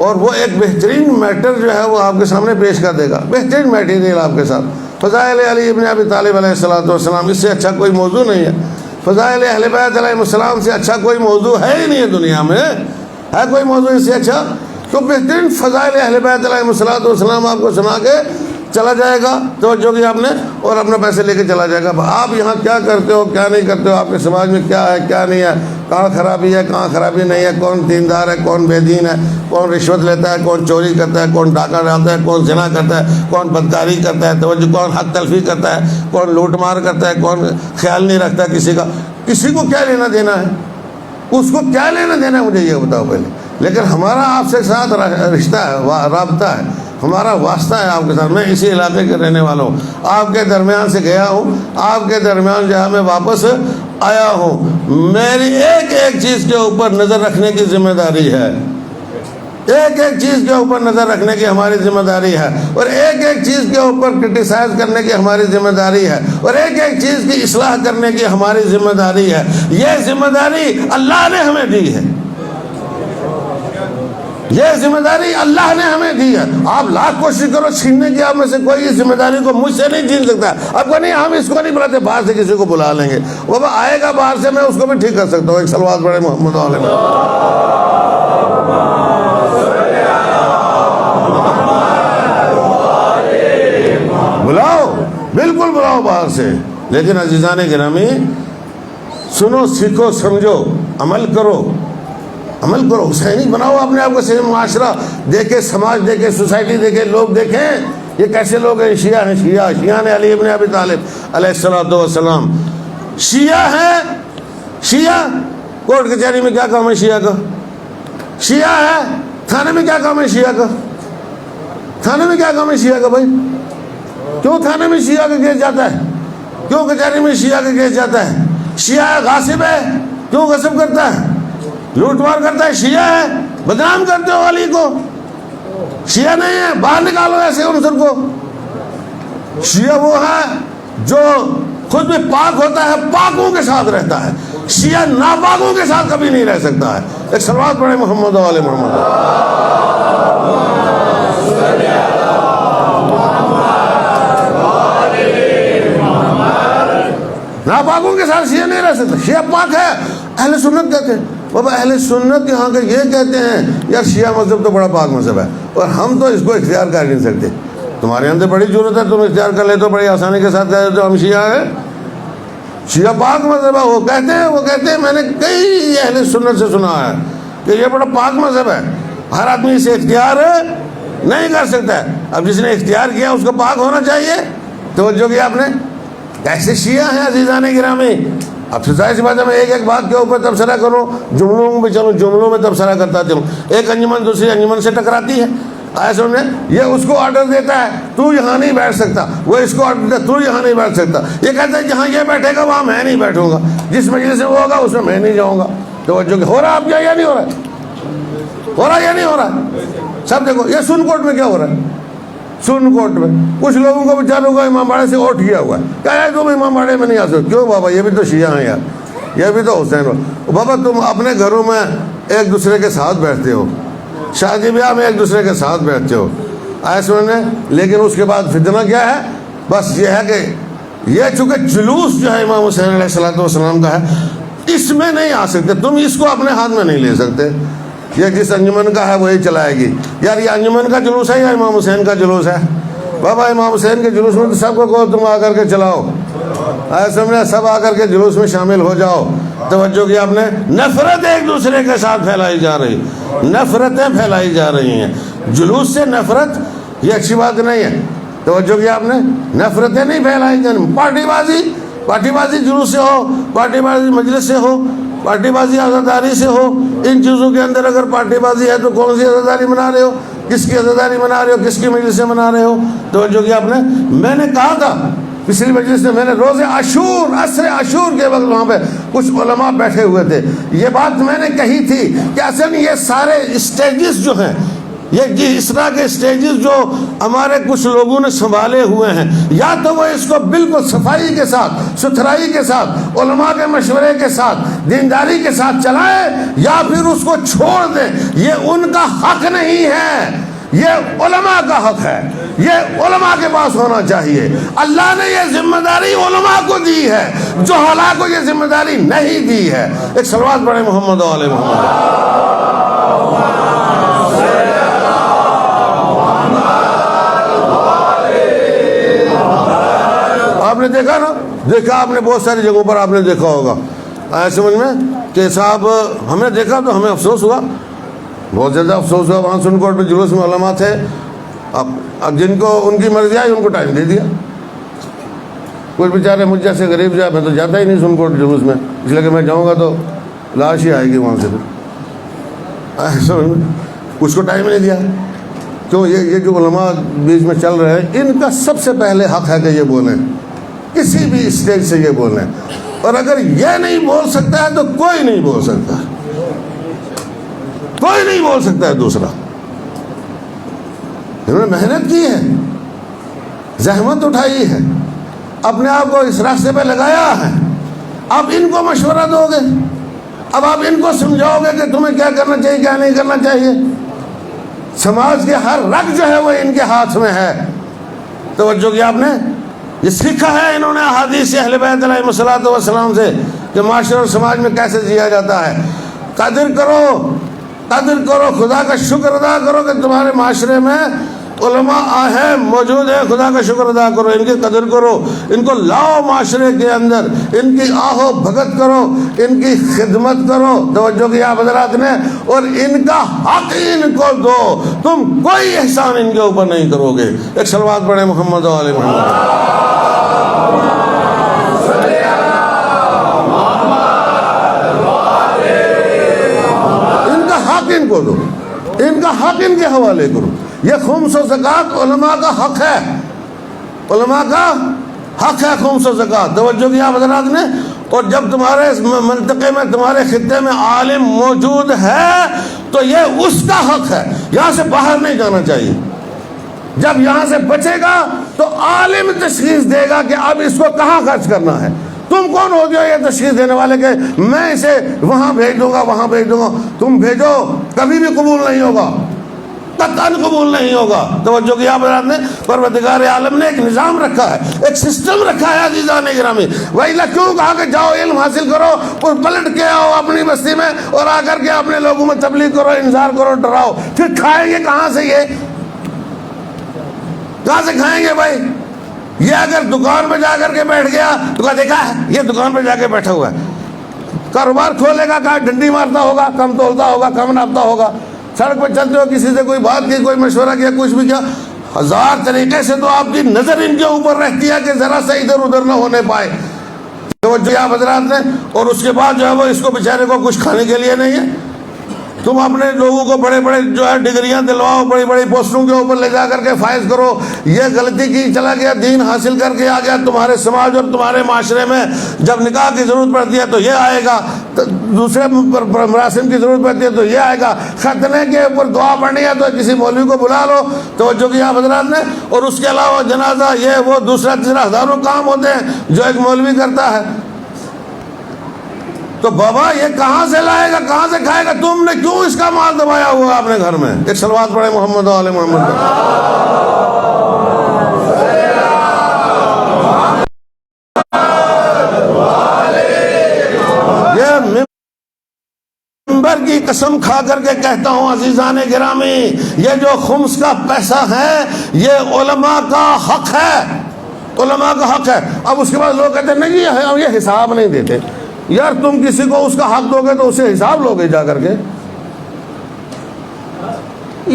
اور وہ ایک بہترین میٹر جو ہے وہ آپ کے سامنے پیش کر دے گا، بہترین میٹیریل آپ کے ساتھ۔ فضائل علی ابن ابی طالب علیہ السلام، اس سے اچھا کوئی موضوع نہیں ہے۔ فضائل اہل بیت علیہ السلام سے اچھا کوئی موضوع ہے ہی نہیں ہے دنیا میں، ہے کوئی موضوع اس سے اچھا؟ تو بہترین فضائل اہل بیت علیہ الصلوۃ والسلام آپ کو سنا کے چلا جائے گا، توجہ کی آپ نے، اور اپنے پیسے لے کے چلا جائے گا۔ آپ یہاں کیا کرتے ہو کیا نہیں کرتے ہو، آپ کے سماج میں کیا ہے کیا نہیں ہے، کہاں خرابی ہے کہاں خرابی نہیں ہے، کون دیندار ہے کون بے دین ہے، کون رشوت لیتا ہے کون چوری کرتا ہے، کون ڈاکہ ڈالتا ہے، کون زنا کرتا ہے، کون بدکاری کرتا ہے، توجہ، کون حق تلفی کرتا ہے، کون لوٹ مار کرتا ہے، کون خیال نہیں رکھتا کسی کا، کسی کو کیا لینا دینا ہے، اس کو کیا لینا دینا ہے، مجھے یہ بتاؤ پہلے۔ لیکن ہمارا آپ سے ساتھ رشتہ ہے، رابطہ ہے، ہمارا واسطہ ہے آپ کے ساتھ۔ میں اسی علاقے کے رہنے والا ہوں، آپ کے درمیان سے گیا ہوں، آپ کے درمیان جہاں میں واپس آیا ہوں۔ میری ایک ایک چیز کے اوپر نظر رکھنے کی ذمہ داری ہے، ایک ایک چیز کے اوپر نظر رکھنے کی ہماری ذمہ داری ہے، اور ایک ایک چیز کے اوپر کرٹیسائز کرنے کی ہماری ذمہ داری ہے، اور ایک ایک چیز کی اصلاح کرنے کی ہماری ذمہ داری ہے۔ یہ ذمہ داری اللہ نے ہمیں دی ہے، یہ ذمہ داری اللہ نے ہمیں دی ہے۔ آپ لاکھ کوشش کرو چھیننے کی، آپ میں سے کوئی اس ذمہ داری کو مجھ سے نہیں چھین سکتا۔ اب کو نہیں، ہم اس کو نہیں بلاتے، باہر سے کسی کو بلا لیں گے، وہ آئے گا باہر سے، میں اس کو بھی ٹھیک کر سکتا ہوں۔ ایک صلوات پڑھے محمد علیہ بلاؤ، بالکل بلاؤ باہر سے۔ لیکن عزیزان گرامی، سنو، سیکھو، سمجھو، عمل کرو، عمل کرو، حسینی بناؤ اپنے آپ کو۔ صحیح معاشرہ دیکھے، سماج دیکھے، سوسائٹی دیکھے، لوگ دیکھیں یہ کیسے لوگ ہیں۔ شیعہ ہیں، شیعہ نے علی ابن ابی طالب علیہ الصلوۃ والسلام، شیعہ ہیں، شیعہ کورٹ کچہری میں کیا کام ہے شیعہ کا، شیعہ ہے تھانے میں کیا کام ہے شیعہ کا، تھانے میں کیا کام ہے شیعہ کا بھائی؟ کیوں تھانے میں شیعہ کا کیس جاتا ہے؟ کیوں کچہری میں شیعہ کا کیس جاتا ہے؟ شیعہ غاصب ہے، کیوں غصب کرتا ہے، لوٹ مار کرتا ہے، شیعہ ہے، بدنام کرتے ہو علی کو، شیعہ نہیں ہے، باہر نکالو ایسے عنصر کو۔ شیعہ وہ ہے جو خود بھی پاک ہوتا ہے، پاکوں کے ساتھ رہتا ہے، شیعہ ناپاکوں کے ساتھ کبھی نہیں رہ سکتا ہے۔ ایک صلوات پڑھے محمد و آل محمد۔ ناپاکوں کے ساتھ شیعہ نہیں رہ سکتا، شیعہ پاک ہے۔ اہل سنت کہتے ہیں، بابا اہل سنت یہاں کے یہ کہتے ہیں یار شیعہ مذہب تو بڑا پاک مذہب ہے، اور ہم تو اس کو اختیار کر نہیں سکتے۔ تمہارے اندر بڑی ضرورت ہے، تم اختیار کر لے تو بڑی آسانی کے ساتھ کہہ دیتے ہو ہم شیعہ ہیں، شیعہ پاک مذہب ہے۔ وہ کہتے ہیں میں نے کئی اہل سنت سے سنا ہے کہ یہ بڑا پاک مذہب ہے، ہر آدمی اسے اختیار نہیں کر سکتا ہے۔ اب جس نے اختیار کیا اس کو پاک ہونا چاہیے۔ توجہ کیا آپ نے؟ کیسے شیعہ ہیں عزیزان گرامی؟ اب ظاہر سی بات ہے میں ایک ایک بات کے اوپر تبصرہ کروں، جملوں میں چلوں، جملوں میں تبصرہ کرتا چلوں۔ ایک انجمن دوسری انجمن سے ٹکراتی ہے، ایسے میں یہ اس کو آرڈر دیتا ہے تو یہاں نہیں بیٹھ سکتا، وہ اس کو آرڈر دیتا ہے تو یہاں نہیں بیٹھ سکتا، یہ کہتا ہے جہاں یہ بیٹھے گا وہاں میں نہیں بیٹھوں گا، جس مجلس سے وہ ہوگا اس میں نہیں جاؤں گا۔ توجہ ہو رہا آپ کیا یا نہیں ہو رہا ہے؟ ہو رہا یا نہیں ہو رہا؟ سب دیکھو یہ سن کوٹ میں کیا ہو رہا ہے، سن کوٹ میں کچھ لوگوں کو بیچاروں کو امام باڑے سے اٹھ گیا ہوا ہے، کیا ہے تم امام باڑے میں نہیں آ سکتے؟ کیوں بابا، یہ بھی تو شیعہ ہیں یار، یہ بھی تو حسین ہو۔ بابا تم اپنے گھروں میں ایک دوسرے کے ساتھ بیٹھتے ہو، شادی بیاہ میں ایک دوسرے کے ساتھ بیٹھتے ہو، ایسے میں، لیکن اس کے بعد فتنہ کیا ہے؟ بس یہ ہے کہ یہ چونکہ جلوس جو ہے امام حسین علیہ الصلوۃ والسلام کا ہے، اس میں نہیں آ سکتے تم، اس کو اپنے ہاتھ میں نہیں لے سکتے۔ یہ جس انجمن کا ہے وہی چلائے گی، یار یہ انجمن کا جلوس ہے یا امام حسین کا جلوس ہے؟ بابا امام حسین کے جلوس میں تو سب کو کہو تم آ کر کے چلاؤ، ایسے میں سب آ کر کے جلوس میں شامل ہو جاؤ۔ توجہ کی آپ نے؟ نفرت ایک دوسرے کے ساتھ پھیلائی جا رہی، نفرتیں پھیلائی جا رہی ہیں، جلوس سے نفرت یہ اچھی بات نہیں ہے۔ توجہ کی آپ نے؟ نفرتیں نہیں پھیلائی جانی، پارٹی بازی جلوس سے ہو، پارٹی بازی مجلس سے ہو، پارٹی بازی عزاداری سے ہو، ان چیزوں کے اندر اگر پارٹی بازی ہے تو کون سی عزاداری منا رہے ہو، کس کی عزاداری منا رہے ہو، کس کی مجلس سے منا رہے ہو؟ توجہ کی آپ نے؟ میں نے کہا تھا پچھلی مجلس میں، میں نے روز عاشور، عصر عاشور کے وقت وہاں پہ کچھ علماء بیٹھے ہوئے تھے، یہ بات میں نے کہی تھی کہ اصل یہ سارے اسٹیجز جو ہیں، یہ اس طرح کے اسٹیجز جو ہمارے کچھ لوگوں نے سنبھالے ہوئے ہیں، یا تو وہ اس کو بالکل صفائی کے ساتھ، ستھرائی کے ساتھ، علماء کے مشورے کے ساتھ، دینداری کے ساتھ چلائیں، یا پھر اس کو چھوڑ دیں۔ یہ ان کا حق نہیں ہے، یہ علماء کا حق ہے، یہ علماء کے پاس ہونا چاہیے۔ اللہ نے یہ ذمہ داری علماء کو دی ہے، جہلاء کو یہ ذمہ داری نہیں دی ہے۔ ایک صلوات پڑھیں محمد و آل محمد۔ نے دیکھا نا، دیکھا آپ نے بہت ساری جگہوں پر آپ نے دیکھا ہوگا، آیا سمجھ میں کہ صاحب ہم نے دیکھا تو ہمیں افسوس ہوا، بہت زیادہ افسوس ہوا. وہاں سن کوٹ میں جلوس میں علماء تھے، اب جن کو ان کی مرضی آئی ان کو ٹائم دے دیا. کچھ بیچارے مجھ جیسے غریب جائے، میں تو جاتا ہی نہیں سن کوٹ جلوس میں، اس لیے کہ میں جاؤں گا تو لاش ہی آئے گی وہاں سے. پھر کچھ کو ٹائم نہیں دیا. کیوں؟ یہ جو علماء بیچ میں چل رہے ہیں، ان کا سب سے پہلے حق ہے کہ یہ بولیں، کسی بھی اسٹیج سے یہ بولیں. اور اگر یہ نہیں بول سکتا ہے تو کوئی نہیں بول سکتا، کوئی نہیں بول سکتا ہے دوسرا. انہوں نے محنت کی ہے، زحمت اٹھائی ہے، اپنے آپ کو اس راستے پہ لگایا ہے. اب ان کو مشورہ دو گے، اب آپ ان کو سمجھاؤ گے کہ تمہیں کیا کرنا چاہیے کیا نہیں کرنا چاہیے. سماج کے ہر رگ جو ہے وہ ان کے ہاتھ میں ہے. توجہ کیا آپ نے؟ یہ سیکھا ہے انہوں نے احادیث اہل بیت علیہ الصلوۃ والسلام سے کہ معاشرے اور سماج میں کیسے جیا جاتا ہے. قدر کرو، قدر کرو، خدا کا شکر ادا کرو کہ تمہارے معاشرے میں علماء ہیں، موجود ہیں. خدا کا شکر ادا کرو، ان کی قدر کرو، ان کو لاؤ معاشرے کے اندر، ان کی آہو بھگت کرو، ان کی خدمت کرو. توجہ کیا آپ حضرات نے؟ اور ان کا حق ان کو دو. تم کوئی احسان ان کے اوپر نہیں کرو گے. ایک صلوات پڑھیں محمد و آل محمد. ان کا حق ان کو دو، ان کا حق ان کے حوالے کرو. یہ خمس و زکوٰۃ علماء کا حق ہے، علماء کا حق ہے خمس و زکوٰۃ. توجہ کیا حضرات نے؟ اور جب تمہارے منطقے میں، تمہارے خطے میں عالم موجود ہے تو یہ اس کا حق ہے، یہاں سے باہر نہیں جانا چاہیے. جب یہاں سے بچے گا تو عالم تشخیص دے گا کہ اب اس کو کہاں خرچ کرنا ہے. تم کون ہو جو یہ تشخیص دینے والے کہ میں اسے وہاں بھیج دوں گا وہاں بھیج دوں گا؟ تم بھیجو، کبھی بھی قبول نہیں ہوگا، قطعاً قبول نہیں ہوگا. توجہ کیا حضرات نے؟ پروردگار عالم نے ایک نظام رکھا ہے، ایک سسٹم رکھا ہے عزیزان گرامی. وَإِلَّا کیوں کہا کہ جاؤ علم حاصل کرو اور پلٹ کے آؤ اپنی بستی میں اور آ کر کے اپنے لوگوں میں تبلیغ کرو، انذار کرو، ڈراؤ. پھر کھائیں گے کہاں سے؟ یہ کہاں سے کھائیں گے بھائی؟ یہ اگر دکان پہ جا کر کے بیٹھ گیا تو کہا دیکھا ہے یہ دکان پہ جا کے بیٹھا ہوا ہے، کاروبار کھولے گا، کہاں ڈنڈی مارتا ہوگا، کم تولتا ہوگا، کم ناپتا ہوگا. سڑک پہ چلتے ہو کسی سے کوئی بات کی، کوئی مشورہ کیا، کچھ بھی کیا، ہزار طریقے سے تو آپ کی نظر ان کے اوپر رہتی ہے کہ ذرا سا ادھر ادھر نہ ہونے پائے. توجہ آپ حضرات نے؟ اور اس کے بعد جو ہے وہ اس کو بیچارے کو کچھ کھانے کے لیے نہیں ہے. تم اپنے لوگوں کو بڑے بڑے جو ہے ڈگریاں دلواؤ، بڑی بڑی پوسٹوں کے اوپر لے جا کر کے فائز کرو. یہ غلطی کی، چلا گیا دین حاصل کر کے آ گیا تمہارے سماج اور تمہارے معاشرے میں. جب نکاح کی ضرورت پڑتی ہے تو یہ آئے گا، دوسرے مراسم کی ضرورت پڑتی ہے تو یہ آئے گا، ختنے کے اوپر دعا پڑھنی ہے تو کسی مولوی کو بلا لو. توجہ کیا حضرات نے؟ اور اس کے علاوہ جنازہ، یہ وہ دوسرا تیسرا ہزاروں کام ہوتے ہیں جو ایک مولوی کرتا ہے. تو بابا یہ کہاں سے لائے گا، کہاں سے کھائے گا؟ تم نے کیوں اس کا مال دبایا ہوا اپنے گھر میں؟ ایک صلوات پڑھے محمد و آل محمد. یہ ممبر کی قسم کھا کر کے کہتا ہوں عزیزان گرامی، یہ جو خمس کا پیسہ ہے یہ علماء کا حق ہے، علماء کا حق ہے. اب اس کے بعد لوگ کہتے ہیں نہیں یہ حساب نہیں دیتے. یار تم کسی کو اس کا حق دو گے تو اسے حساب لو گے جا کر کے.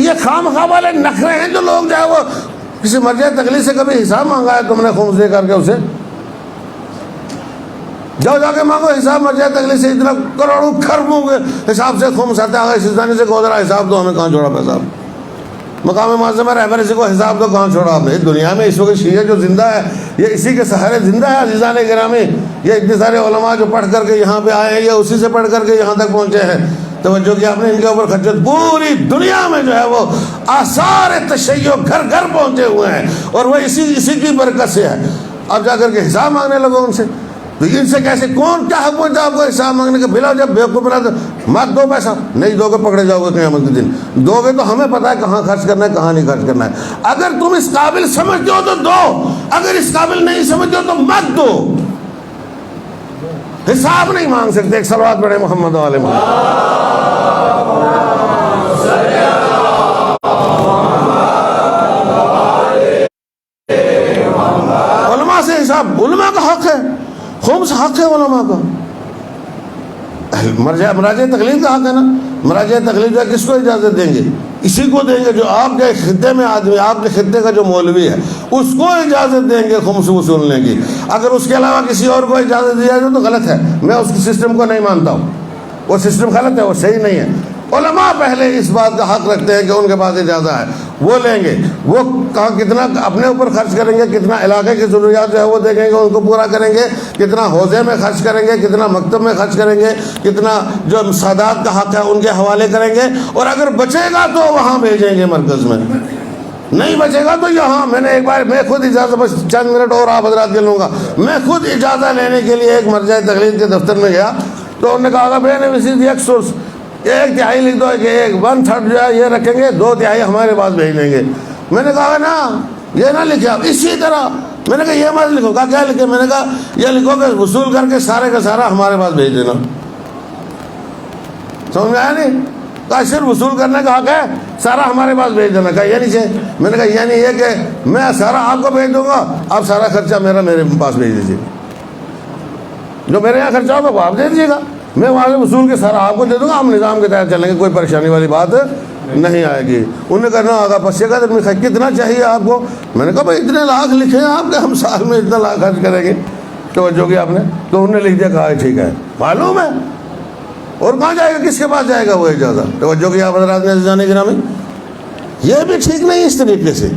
یہ خواہ والے نخرے ہیں جو لوگ جو ہے وہ کسی مرجع تقلید سے کبھی حساب مانگا ہے تم نے خمس دے کر کے اسے؟ جاؤ جا کے مانگو حساب مرجع تقلید سے. اتنا کروڑوں کھربوں کے حساب سے خمس آتا ہے. سلطانی سے کہو ذرا حساب دو ہمیں، کہاں چھوڑا پیسہ؟ مقام معظم رہبر سے کو حساب دو، کہاں چھوڑا آپ نے؟ اس دنیا میں اس وقت شیعہ جو زندہ ہے یہ اسی کے سہارے زندہ ہے عزیزان گرامی. یہ اتنے سارے علماء جو پڑھ کر کے یہاں پہ آئے ہیں یہ اسی سے پڑھ کر کے یہاں تک پہنچے ہیں. توجہ کیا آپ نے؟ ان کے اوپر خجت پوری دنیا میں جو ہے وہ آثار تشیع گھر گھر پہنچے ہوئے ہیں اور وہ اسی کی برکت سے ہے. اب جا کر کے حساب مانگنے لگو ان سے، تو ان سے کیسے؟ کون کیا حق پہنچا آپ کو حساب مانگنے کا؟ بلاؤ جب بیوقوف بنا تو مت دو پیسہ، نہیں دو گے پکڑے جاؤ گے قیامت کے دن. دو گے تو ہمیں پتا ہے کہاں خرچ کرنا ہے کہاں نہیں خرچ کرنا ہے. اگر تم اس قابل سمجھتے ہو تو دو، اگر اس قابل نہیں سمجھتے ہو تو مت دو. حساب نہیں مانگ سکتے. ایک صلوات پڑھے محمد و آل محمد. علماء سے صاحب علماء کا حق ہے، خمس حق ہے علماء کا، مراجع تقلید کا حق ہے نا. مراجع تقلید کا کس کو اجازت دیں گے؟ اسی کو دیں گے جو آپ کے خطے میں آدمی، آپ کے خطے کا جو مولوی ہے اس کو اجازت دیں گے خمس وصولنے کی. اگر اس کے علاوہ کسی اور کو اجازت دیا جائے تو غلط ہے. میں اس سسٹم کو نہیں مانتا ہوں، وہ سسٹم غلط ہے، وہ صحیح نہیں ہے. علماء پہلے اس بات کا حق رکھتے ہیں کہ ان کے پاس اجازت ہے، وہ لیں گے. وہ کہاں کتنا اپنے اوپر خرچ کریں گے، کتنا علاقے کی ضروریات جو ہے وہ دیکھیں گے، ان کو پورا کریں گے، کتنا حوزے میں خرچ کریں گے، کتنا مکتب میں خرچ کریں گے، کتنا جو سادات کا حق ہے ان کے حوالے کریں گے. اور اگر بچے گا تو وہاں بھیجیں گے مرکز میں، نہیں بچے گا تو یہاں. میں نے ایک بار میں خود اجازت، بس چند منٹ اور آپ حضرات کے لوں گا، میں خود اجازت لینے کے لیے ایک مرجع تقلید کے دفتر میں گیا تو انہوں نے کہا بے نویسی دی ایک سورس، 1/3 لکھ دو کہ 1/3 جو ہے یہ رکھیں گے، 2/3 ہمارے پاس بھیج دیں گے. میں نے کہا نا یہ نہ لکھے آپ اسی طرح. میں نے کہا یہ مت لکھو. کہا کیا لکھے؟ میں نے کہا یہ لکھو کہ وصول کر کے سارے کا سارا ہمارے پاس بھیج دینا. سمجھ میں آیا نہیں؟ کہا صرف وصول کرنے کا حق ہے، سارا ہمارے پاس بھیج دینا. کہا یہ نہیں چاہیے. میں نے کہا یعنی یہ کہ میں سارا آپ کو بھیج دوں گا، آپ سارا خرچہ میرے پاس بھیج دیجیے، جو میرے یہاں خرچہ ہوگا وہ آپ دے دیجیے گا، میں وہاں سے وصول کے سارا آپ کو دے دوں گا، ہم نظام کے تحت چلیں گے، کوئی پریشانی والی بات نہیں آئے گی. انہوں نے کہا آگا پسے کا کتنا چاہیے آپ کو؟ میں نے کہا بھائی اتنے لاکھ لکھے ہیں آپ کے، ہم سال میں اتنا لاکھ خرچ کریں گے. توجہ کی آپ نے؟ تو انہوں نے لکھ دیا. کہا ٹھیک ہے، معلوم ہے. اور کہاں جائے گا، کس کے پاس جائے گا وہ اجازت؟ توجہ کی آپ حضرات نے عزیزان گرامی، یہ بھی ٹھیک نہیں اس طریقے سے.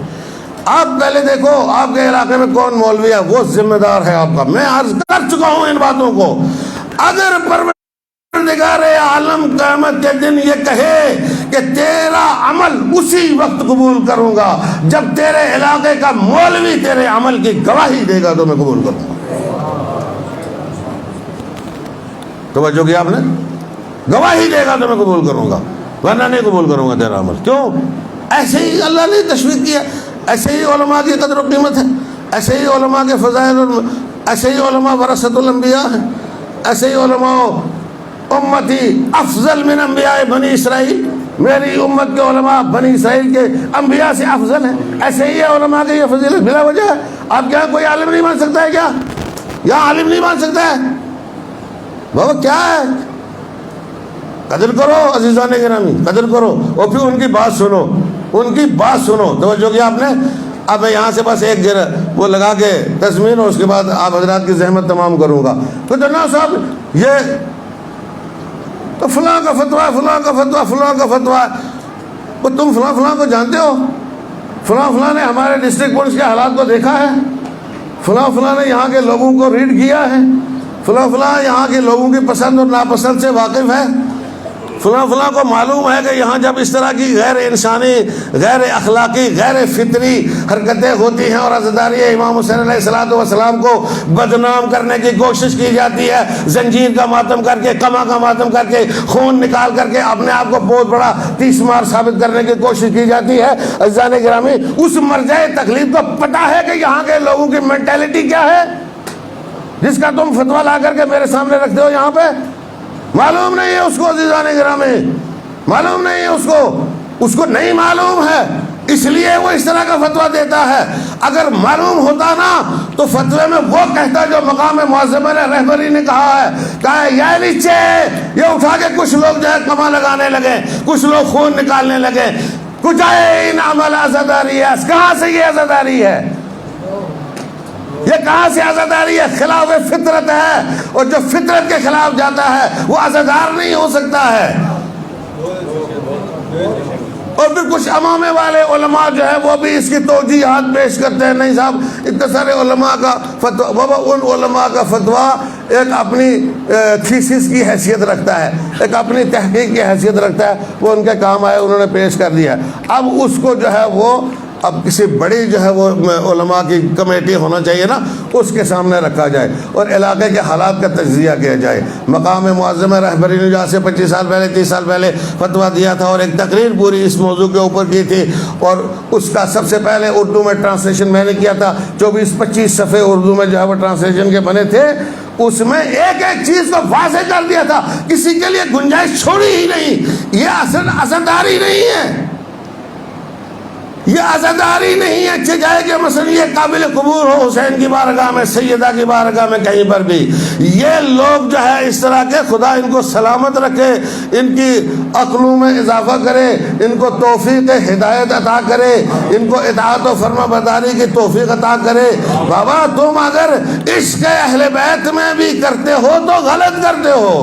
آپ پہلے دیکھو آپ کے علاقے میں کون مولوی ہے، وہ ذمہ دار ہے آپ کا. میں عرض کر چکا ہوں ان باتوں کو. اگر پروردگار عالم قیامت کے دن یہ کہے کہ تیرا عمل اسی وقت قبول کروں گا جب تیرے علاقے کا مولوی تیرے عمل کی گواہی دے گا تو میں قبول کروں گا. توجہ کی آپ نے؟ گواہی دے گا تو میں قبول کروں گا، ورنہ نہیں قبول کروں گا تیرا عمل. کیوں؟ ایسے ہی اللہ نے تشویق کیا، ایسے ہی علماء کی قدر و قیمت ہے، ایسے ہی علماء کے فضائل، ایسے ہی علماء ورثۃ الانبیاء ہیں، ایسے ہی علماء امتی افضل من انبیاء بنی اسرائیل، میری امت کے علماء بنی اسرائیل کے انبیاء سے افضل ہیں. ایسے ہی علماء کے یہ فضیلت بلا وجہ ہے. آپ کیا کوئی عالم نہیں بن سکتا ہے کیا؟ یا عالم نہیں بن سکتا ہے؟ بابا کیا ہے؟ قدر کرو عزیزان گرامی، قدر کرو. اور پھر ان کی بات سنو، ان کی بات سنو. توجہ کیا آپ نے؟ اب میں یہاں سے بس ایک وہ لگا کے تضمین، اور اس کے بعد آپ حضرات کی زحمت تمام کروں گا. تو جناب صاحب یہ تو فلاں کا فتویٰ، فلاں کا فتویٰ، فلاں کا فتویٰ. وہ تم فلاں فلاں کو جانتے ہو؟ فلاں فلاں نے ہمارے ڈسٹرکٹ پولیس کے حالات کو دیکھا ہے، فلاں فلاں نے یہاں کے لوگوں کو ریڈ کیا ہے، فلاں فلاں یہاں کے لوگوں کی پسند اور ناپسند سے واقف ہے، فلاں فلاں کو معلوم ہے کہ یہاں جب اس طرح کی غیر انسانی، غیر اخلاقی، غیر فطری حرکتیں ہوتی ہیں اور عزاداری امام حسین علیہ السلام کو بدنام کرنے کی کوشش کی جاتی ہے، زنجیر کا ماتم کر کے، کما کا ماتم کر کے، خون نکال کر کے اپنے آپ کو بہت بڑا تیس مار ثابت کرنے کی کوشش کی جاتی ہے. عزیزان گرامی، اس مرجع تقلید کو پتہ ہے کہ یہاں کے لوگوں کی مینٹیلٹی کیا ہے جس کا تم فتویٰ لا کر کے میرے سامنے رکھتے ہو یہاں پہ؟ معلوم نہیں ہے اس کو عزیزان گرامی، معلوم نہیں ہے اس کو نہیں معلوم ہے، اس لیے وہ اس طرح کا فتویٰ دیتا ہے. اگر معلوم ہوتا نا تو فتوے میں وہ کہتا جو مقام معظمہ رہبری نے کہا ہے، کہا ہے یہ نیچے یہ اٹھا کے کچھ لوگ جو ہے کما لگانے لگے، کچھ لوگ خون نکالنے لگے، کچھ ان عمل عزاداری ہے. کہاں سے یہ عزاداری ہے؟ یہ کہاں سے عزاداری ہے؟ خلاف فطرت ہے، اور جو فطرت کے خلاف جاتا ہے وہ عزادار نہیں ہو سکتا ہے. اور پھر کچھ امامے والے علماء جو ہے وہ بھی اس کی توجیحات پیش کرتے ہیں. نہیں صاحب اتنے سارے علماء کا فتویٰ، بابا ان علماء کا فتویٰ ایک اپنی تھیسس کی حیثیت رکھتا ہے، ایک اپنی تحقیق کی حیثیت رکھتا ہے. وہ ان کے کام آئے، انہوں نے پیش کر دیا. اب اس کو جو ہے وہ اب کسی بڑی جو ہے وہ علماء کی کمیٹی ہونا چاہیے نا، اس کے سامنے رکھا جائے اور علاقے کے حالات کا تجزیہ کیا جائے. مقام معظمہ رہبری نے جہاں سے 25 سال پہلے 30 سال پہلے فتویٰ دیا تھا اور ایک تقریر پوری اس موضوع کے اوپر کی تھی، اور اس کا سب سے پہلے اردو میں ٹرانسلیشن میں نے کیا تھا. 24-25 صفحے اردو میں جو ہے وہ ٹرانسلیشن کے بنے تھے. اس میں ایک ایک چیز کو واضح کر دیا تھا، کسی کے لیے گنجائش چھوڑی ہی نہیں. یہ عزاداری نہیں ہے، یہ عزاداری نہیں ہے کہ جائے کہ مثلا یہ قابل قبول ہو حسین کی بارگاہ میں، سیدہ کی بارگاہ میں، کہیں پر بھی یہ لوگ جو ہے اس طرح کے، خدا ان کو سلامت رکھے، ان کی عقلوں میں اضافہ کرے، ان کو توفیق ہدایت عطا کرے، ان کو اطاعت و فرما برداری کی توفیق عطا کرے۔ بابا تم اگر عشق اہل بیت میں بھی کرتے ہو تو غلط کرتے ہو،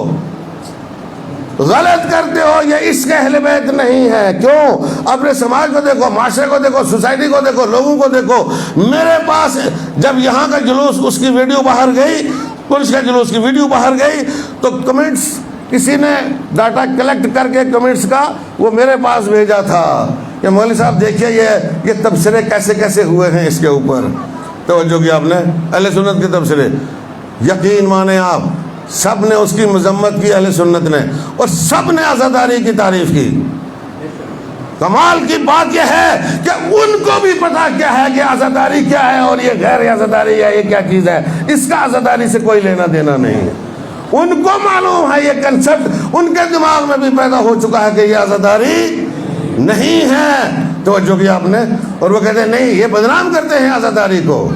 غلط کرتے ہو، یہ عشق اہل بیت نہیں ہے۔ کیوں؟ اپنے سماج کو دیکھو، معاشرے کو دیکھو، سوسائٹی کو دیکھو، لوگوں کو دیکھو۔ میرے پاس جب یہاں کا جلوس، اس کی ویڈیو باہر گئی، پولیس کا جلوس کی ویڈیو باہر گئی، تو کمنٹس کسی نے ڈاٹا کلیکٹ کر کے کمنٹس کا وہ میرے پاس بھیجا تھا کہ مولوی صاحب دیکھیے یہ تبصرے کیسے کیسے ہوئے ہیں اس کے اوپر۔ توجہ کی آپ نے، اہل سنت کے تبصرے، یقین مانیں آپ، سب نے اس کی مذمت کی، اہل سنت نے، اور سب نے عزاداری کی تعریف کی۔ کمال کی بات یہ ہے کہ ان کو بھی پتا کیا ہے کہ عزاداری کیا ہے اور یہ غیر عزاداری ہے، یہ کیا چیز ہے، اس کا عزاداری سے کوئی لینا دینا نہیں ہے۔ ان کو معلوم ہے، یہ کنسپٹ ان کے دماغ میں بھی پیدا ہو چکا ہے کہ یہ عزاداری نہیں ہے۔ توجہ کی آپ نے، اور وہ کہتے ہیں نہیں، یہ بدنام کرتے ہیں عزاداری کو،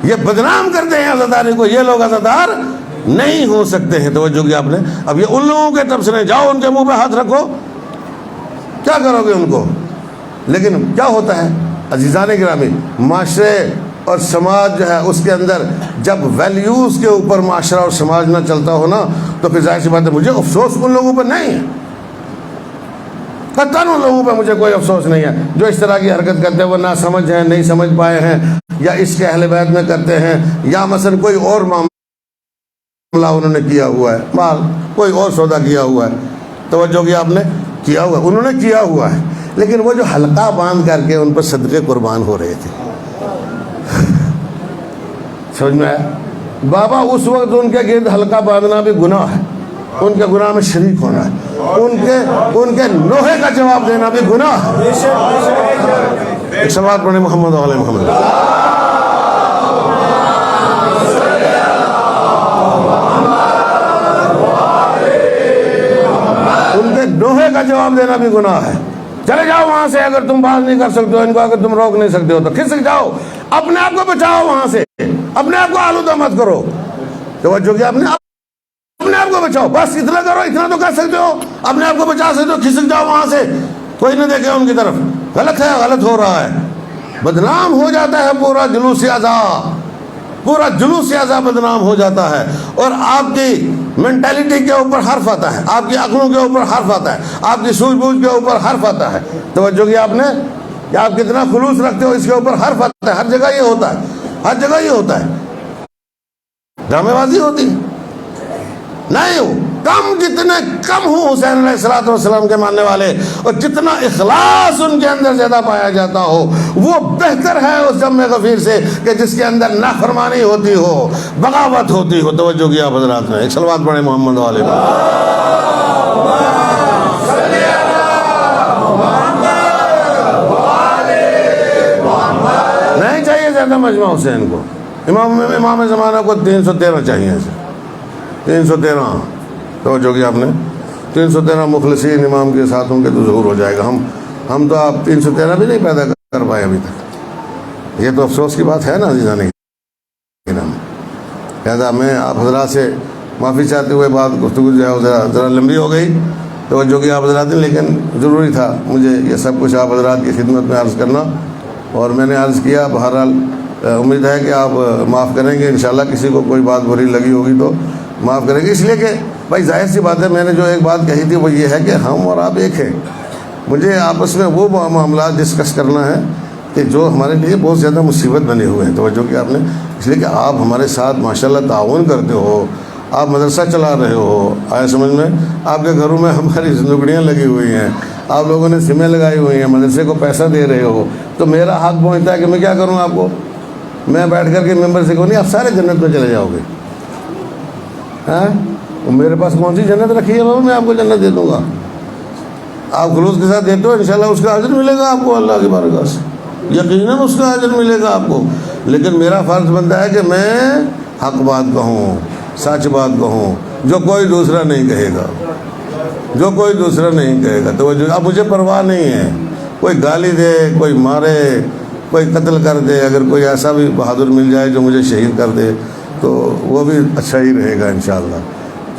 یہ بدنام کرتے ہیں عزاداری کو، یہ لوگ عزادار نہیں ہو سکتے ہیں۔ توجہ کی آپ نے۔ اب یہ ان لوگوں کے تبصرے، جاؤ ان کے منہ پہ ہاتھ رکھو، کیا کرو گے ان کو؟ لیکن کیا ہوتا ہے عزیزان گرامی، معاشرے اور سماج جو ہے اس کے اندر جب ویلیوز کے اوپر معاشرہ اور سماج نہ چلتا ہو نا، تو پھر ظاہر سی بات ہے مجھے افسوس ان لوگوں پر نہیں ہے، قطعاً ان لوگوں پہ مجھے کوئی افسوس نہیں ہے جو اس طرح کی حرکت کرتے ہیں، وہ نہ سمجھ ہیں، نہیں سمجھ پائے ہیں، یا اس کے اہل بیت میں کرتے ہیں، یا مثلا کوئی اور معاملہ انہوں نے کیا ہوا ہے، مال کوئی اور سودا کیا ہوا ہے، توجہ کی آپ نے، کیا ہوا، انہوں نے کیا ہوا ہے، لیکن وہ جو حلقہ باندھ کر کے ان پر صدقے قربان ہو رہے تھے، سمجھ میں آیا؟ بابا اس وقت ان کے گرد حلقہ باندھنا بھی گناہ ہے، ان کے گناہ میں شریک ہونا ہے، ان کے نوحے کا جواب دینا بھی گناہ ہے۔ ایک صلوات پڑھیں محمد و علی محمد۔ ان کے نوحے کا جواب دینا بھی گناہ ہے۔ چلے جاؤ وہاں سے، اگر تم بات نہیں کر سکتے ہو ان کو، اگر تم روک نہیں سکتے ہو تو کھسک جاؤ، اپنے آپ کو بچاؤ وہاں سے، اپنے آپ کو آلودہ مت کرو۔ توجہ کہ اپنے آپ کو بچاؤ، بس اتنا کرو، اتنا تو کر سکتے ہو، اپنے آپ کو بچا سکتے ہو، کھسک جاؤ وہاں سے، کوئی نہ دیکھے ان کی طرف، غلط ہے، غلط ہو رہا ہے، بدنام ہو جاتا ہے پورا جلوس اعضا، پورا جلوس اعضا بدنام ہو جاتا ہے، اور آپ کی مینٹیلٹی کے اوپر حرف آتا ہے، آپ کی عقلوں کے اوپر حرف آتا ہے، آپ کی سوجھ بوجھ کے اوپر حرف آتا ہے۔ توجہ کی آپ نے، کہ آپ کتنا خلوص رکھتے ہو اس کے اوپر حرف آتا ہے، ہر جگہ یہ ہوتا ہے، ہر جگہ یہ ہوتا ہے، ڈرامے بازی ہوتی ہے نہیں ہو، کم جتنے کم ہوں حسین علیہ السلام کے ماننے والے، اور جتنا اخلاص ان کے اندر زیادہ پایا جاتا ہو، وہ بہتر ہے اس جم غفیر سے کہ جس کے اندر نافرمانی ہوتی ہو، بغاوت ہوتی ہو۔ توجہ کیا حضرات نے، ایک صلوات پڑھیں محمد والے۔ نہیں چاہیے زیادہ مجمع حسین کو، امام زمانہ کو 313 چاہیے، 313۔ توجہ کی آپ نے، 313 مخلصین امام کے ساتھوں کے تو ظہور ہو جائے گا۔ ہم تو آپ 313 بھی نہیں پیدا کر پائے ابھی تک، یہ تو افسوس کی بات ہے نا عزیزان کرام۔ لہٰذا میں آپ حضرات سے معافی چاہتے ہوئے بات گفتگو جو ہے ذرا لمبی ہو گئی، توجہ کی آپ حضرات نے، لیکن ضروری تھا مجھے یہ سب کچھ آپ حضرات کی خدمت میں عرض کرنا، اور میں نے عرض کیا۔ بہرحال امید ہے کہ آپ معاف کریں گے انشاءاللہ، کسی کو کوئی بات بری لگی ہوگی تو معاف کریں گے، اس لیے کہ بھائی ظاہر سی بات ہے، میں نے جو ایک بات کہی تھی وہ یہ ہے کہ ہم اور آپ ایک ہیں، مجھے آپس میں وہ معاملات ڈسکس کرنا ہے کہ جو ہمارے لیے بہت زیادہ مصیبت بنے ہوئے ہیں۔ توجہ کہ آپ نے، اس لیے کہ آپ ہمارے ساتھ ماشاءاللہ تعاون کرتے ہو، آپ مدرسہ چلا رہے ہو، آئے سمجھ میں، آپ کے گھروں میں ہماری لکڑیاں لگی ہوئی ہیں، آپ لوگوں نے سمیں لگائی ہوئی ہیں، مدرسے کو پیسہ دے رہے ہو، تو میرا حق پہنچتا ہے کہ میں کیا کروں آپ کو، میں بیٹھ کر کے ممبر سے کہوں نہیں آپ سارے جنت میں چلے جاؤ گے، ہاں میرے پاس کون سی جنت رکھی ہے بابا، میں آپ کو جنت دے دوں گا، آپ خلوص کے ساتھ دیتے ہو انشاءاللہ اس کا اجر ملے گا آپ کو اللہ کی بارگاہ سے، یقیناً اس کا اجر ملے گا آپ کو، لیکن میرا فرض بنتا ہے کہ میں حق بات کہوں، سچ بات کہوں، جو کوئی دوسرا نہیں کہے گا، جو کوئی دوسرا نہیں کہے گا۔ تو اب مجھے پرواہ نہیں ہے کوئی گالی دے، کوئی مارے، کوئی قتل کر دے، اگر کوئی ایسا بھی بہادر مل جائے جو مجھے شہید کر دے تو وہ بھی اچھا ہی رہے گا انشاءاللہ،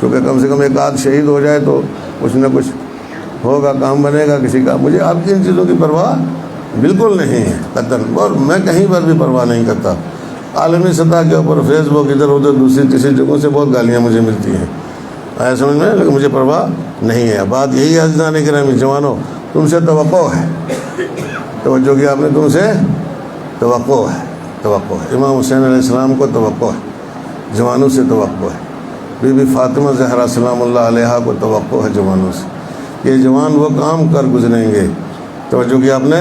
کیونکہ کم سے کم ایک آدھ شہید ہو جائے تو کچھ نہ کچھ ہوگا، کام بنے گا کسی کا۔ مجھے آپ کی ان چیزوں کی پرواہ بالکل نہیں ہے قطعاً، اور میں کہیں پر بھی پرواہ نہیں کرتا۔ عالمی سطح کے اوپر فیس بک ادھر ادھر دوسری تیسری جگہوں سے بہت گالیاں مجھے ملتی ہیں، آیا سمجھ میں، لیکن مجھے پرواہ نہیں ہے۔ بات یہی ہے عزیزان گرامی جوانوں، تم سے توقع ہے، توجہ کی آپ نے، تم سے توقع ہے۔ امام حسین علیہ السلام کو توقع ہے، جوانوں سے توقع ہے۔ بی بی فاطمہ زہرا سلام اللہ علیہا کو توقع ہے جوانوں سے، یہ جوان وہ کام کر گزریں گے، توجہ کی آپ نے،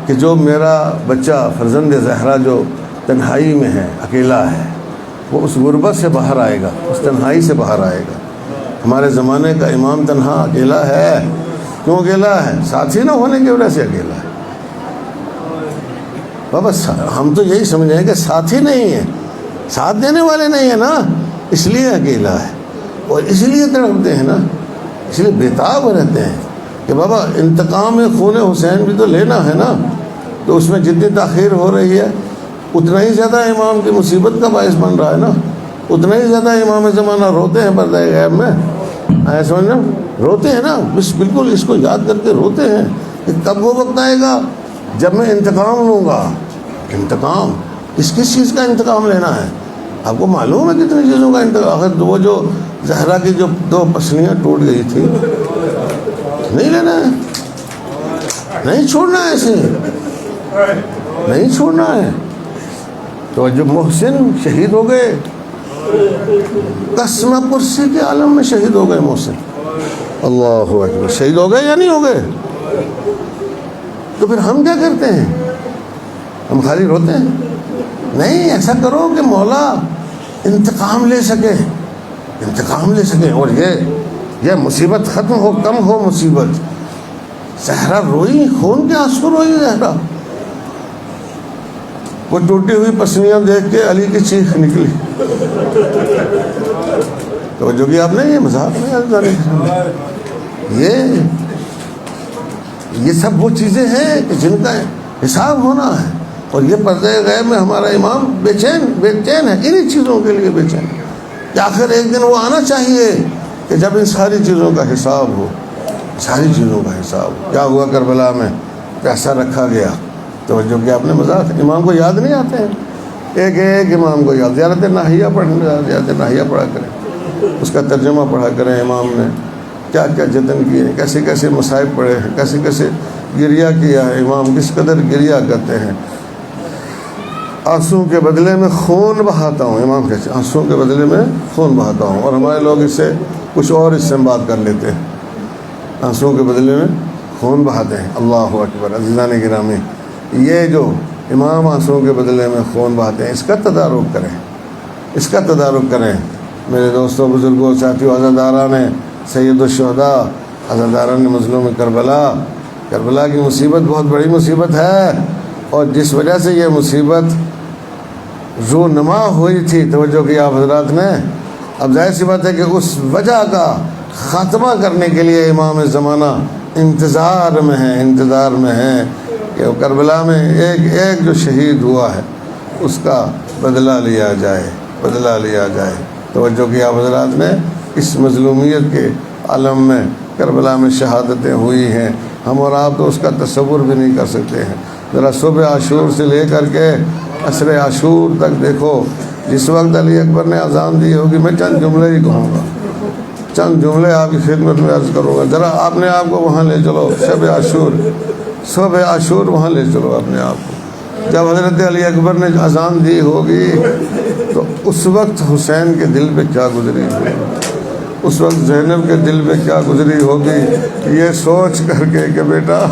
کہ جو میرا بچہ فرزند زہرا جو تنہائی میں ہے، اکیلا ہے، وہ اس غربت سے باہر آئے گا، اس تنہائی سے باہر آئے گا۔ ہمارے زمانے کا امام تنہا اکیلا ہے، کیوں اکیلا ہے؟ ساتھی نہ ہونے کی وجہ سے اکیلا ہے۔ بابا ہم تو یہی سمجھیں کہ ساتھی نہیں ہے، ساتھ دینے والے نہیں ہیں نا، اس لیے اکیلا ہے، اور اس لیے تڑپتے ہیں نا، اس لیے بےتاب رہتے ہیں کہ بابا انتقام خون حسین بھی تو لینا ہے نا، تو اس میں جتنی تاخیر ہو رہی ہے اتنا ہی زیادہ امام کی مصیبت کا باعث بن رہا ہے نا، اتنا ہی زیادہ امام زمانہ روتے ہیں پردہ غیب میں، ایسا سمجھنا، روتے ہیں نا، بالکل اس کو یاد کر کے روتے ہیں کہ کب وہ وقت آئے گا جب میں انتقام لوں گا۔ انتقام کس چیز کا انتقام لینا ہے؟ آپ کو معلوم ہے کتنی چیزوں کا انتقام؟ آخر وہ جو زہرا کی جو 2 پسلیاں ٹوٹ گئی تھی، نہیں لینا ہے، نہیں چھوڑنا ہے، اسے نہیں چھوڑنا ہے۔ تو جب محسن شہید ہو گئے، قسمہ پرسی کے عالم میں شہید ہو گئے محسن، اللہ اکبر، شہید ہو گئے یا نہیں ہو گئے؟ تو پھر ہم کیا کرتے ہیں؟ ہم خالی روتے ہیں؟ نہیں، ایسا کرو کہ مولا انتقام لے سکے، انتقام لے سکے، اور یہ مصیبت ختم ہو، کم ہو مصیبت۔ زہرا روئی، خون کے آنسو روئی زہرا، وہ ٹوٹی ہوئی پسلیاں دیکھ کے علی کی چیخ نکلی۔ تو جو کہ آپ نے، یہ مذاق نہیں، یہ سب وہ چیزیں ہیں کہ جن کا حساب ہونا ہے، اور یہ پردہ غیب میں ہمارا امام بے چین ہے، انہی چیزوں کے لیے بے چین ہے کہ آخر ایک دن وہ آنا چاہیے کہ جب ان ساری چیزوں کا حساب ہو، ساری چیزوں کا حساب ہو۔ کیا ہوا کربلا میں؟ پیسہ رکھا گیا، توجہ کہ آپ نے، مذاق، امام کو یاد نہیں آتے ہیں، ایک امام کو یاد، زیارت ناہیہ پڑھا کریں، اس کا ترجمہ پڑھا کریں، امام نے کیا کیا جتن کیے ہیں، کیسے کیسے مصائب پڑھے ہیں، کیسے کیسے گریہ کیا ہے امام، کس قدر گریہ کرتے ہیں۔ آنسو کے بدلے میں خون بہاتا ہوں، امام کہتے ہیں آنسو کے بدلے میں خون بہاتا ہوں، اور ہمارے لوگ اس سے کچھ اور استنباط کر لیتے ہیں، آنسو کے بدلے میں خون بہاتے ہیں۔ اللہ اکبر، عزیزان گرامی، یہ جو امام آنسو کے بدلے میں خون بہاتے ہیں، اس کا تدارک کریں، اس کا تدارک کریں میرے دوستوں، بزرگوں، ساتھیوں، عزاداران سید الشہداء، عزاداران مظلوم کربلا کی مصیبت بہت بڑی مصیبت ہے، اور جس وجہ سے یہ مصیبت رونما ہوئی تھی، توجہ کی آپ حضرات نے، اب ظاہر سی بات ہے کہ اس وجہ کا خاتمہ کرنے کے لیے امام زمانہ انتظار میں ہے کہ کربلا میں ایک جو شہید ہوا ہے اس کا بدلہ لیا جائے۔ توجہ کی آپ حضرات نے، اس مظلومیت کے عالم میں کربلا میں شہادتیں ہوئی ہیں، ہم اور آپ تو اس کا تصور بھی نہیں کر سکتے ہیں۔ ذرا صبح عاشور سے لے کر کے عصر عاشور تک دیکھو، جس وقت علی اکبر نے اذان دی ہوگی، میں چند جملے ہی کہوں گا، چند جملے آپ کی خدمت میں عرض کروں گا، ذرا آپ نے آپ کو وہاں لے چلو، صبح عاشور وہاں لے چلو اپنے آپ کو۔ جب حضرت علی اکبر نے اذان دی ہوگی تو اس وقت حسین کے دل پہ کیا گزری ہوگی، اس وقت زینب کے دل پہ کیا گزری ہوگی، یہ سوچ کر کے کہ بیٹا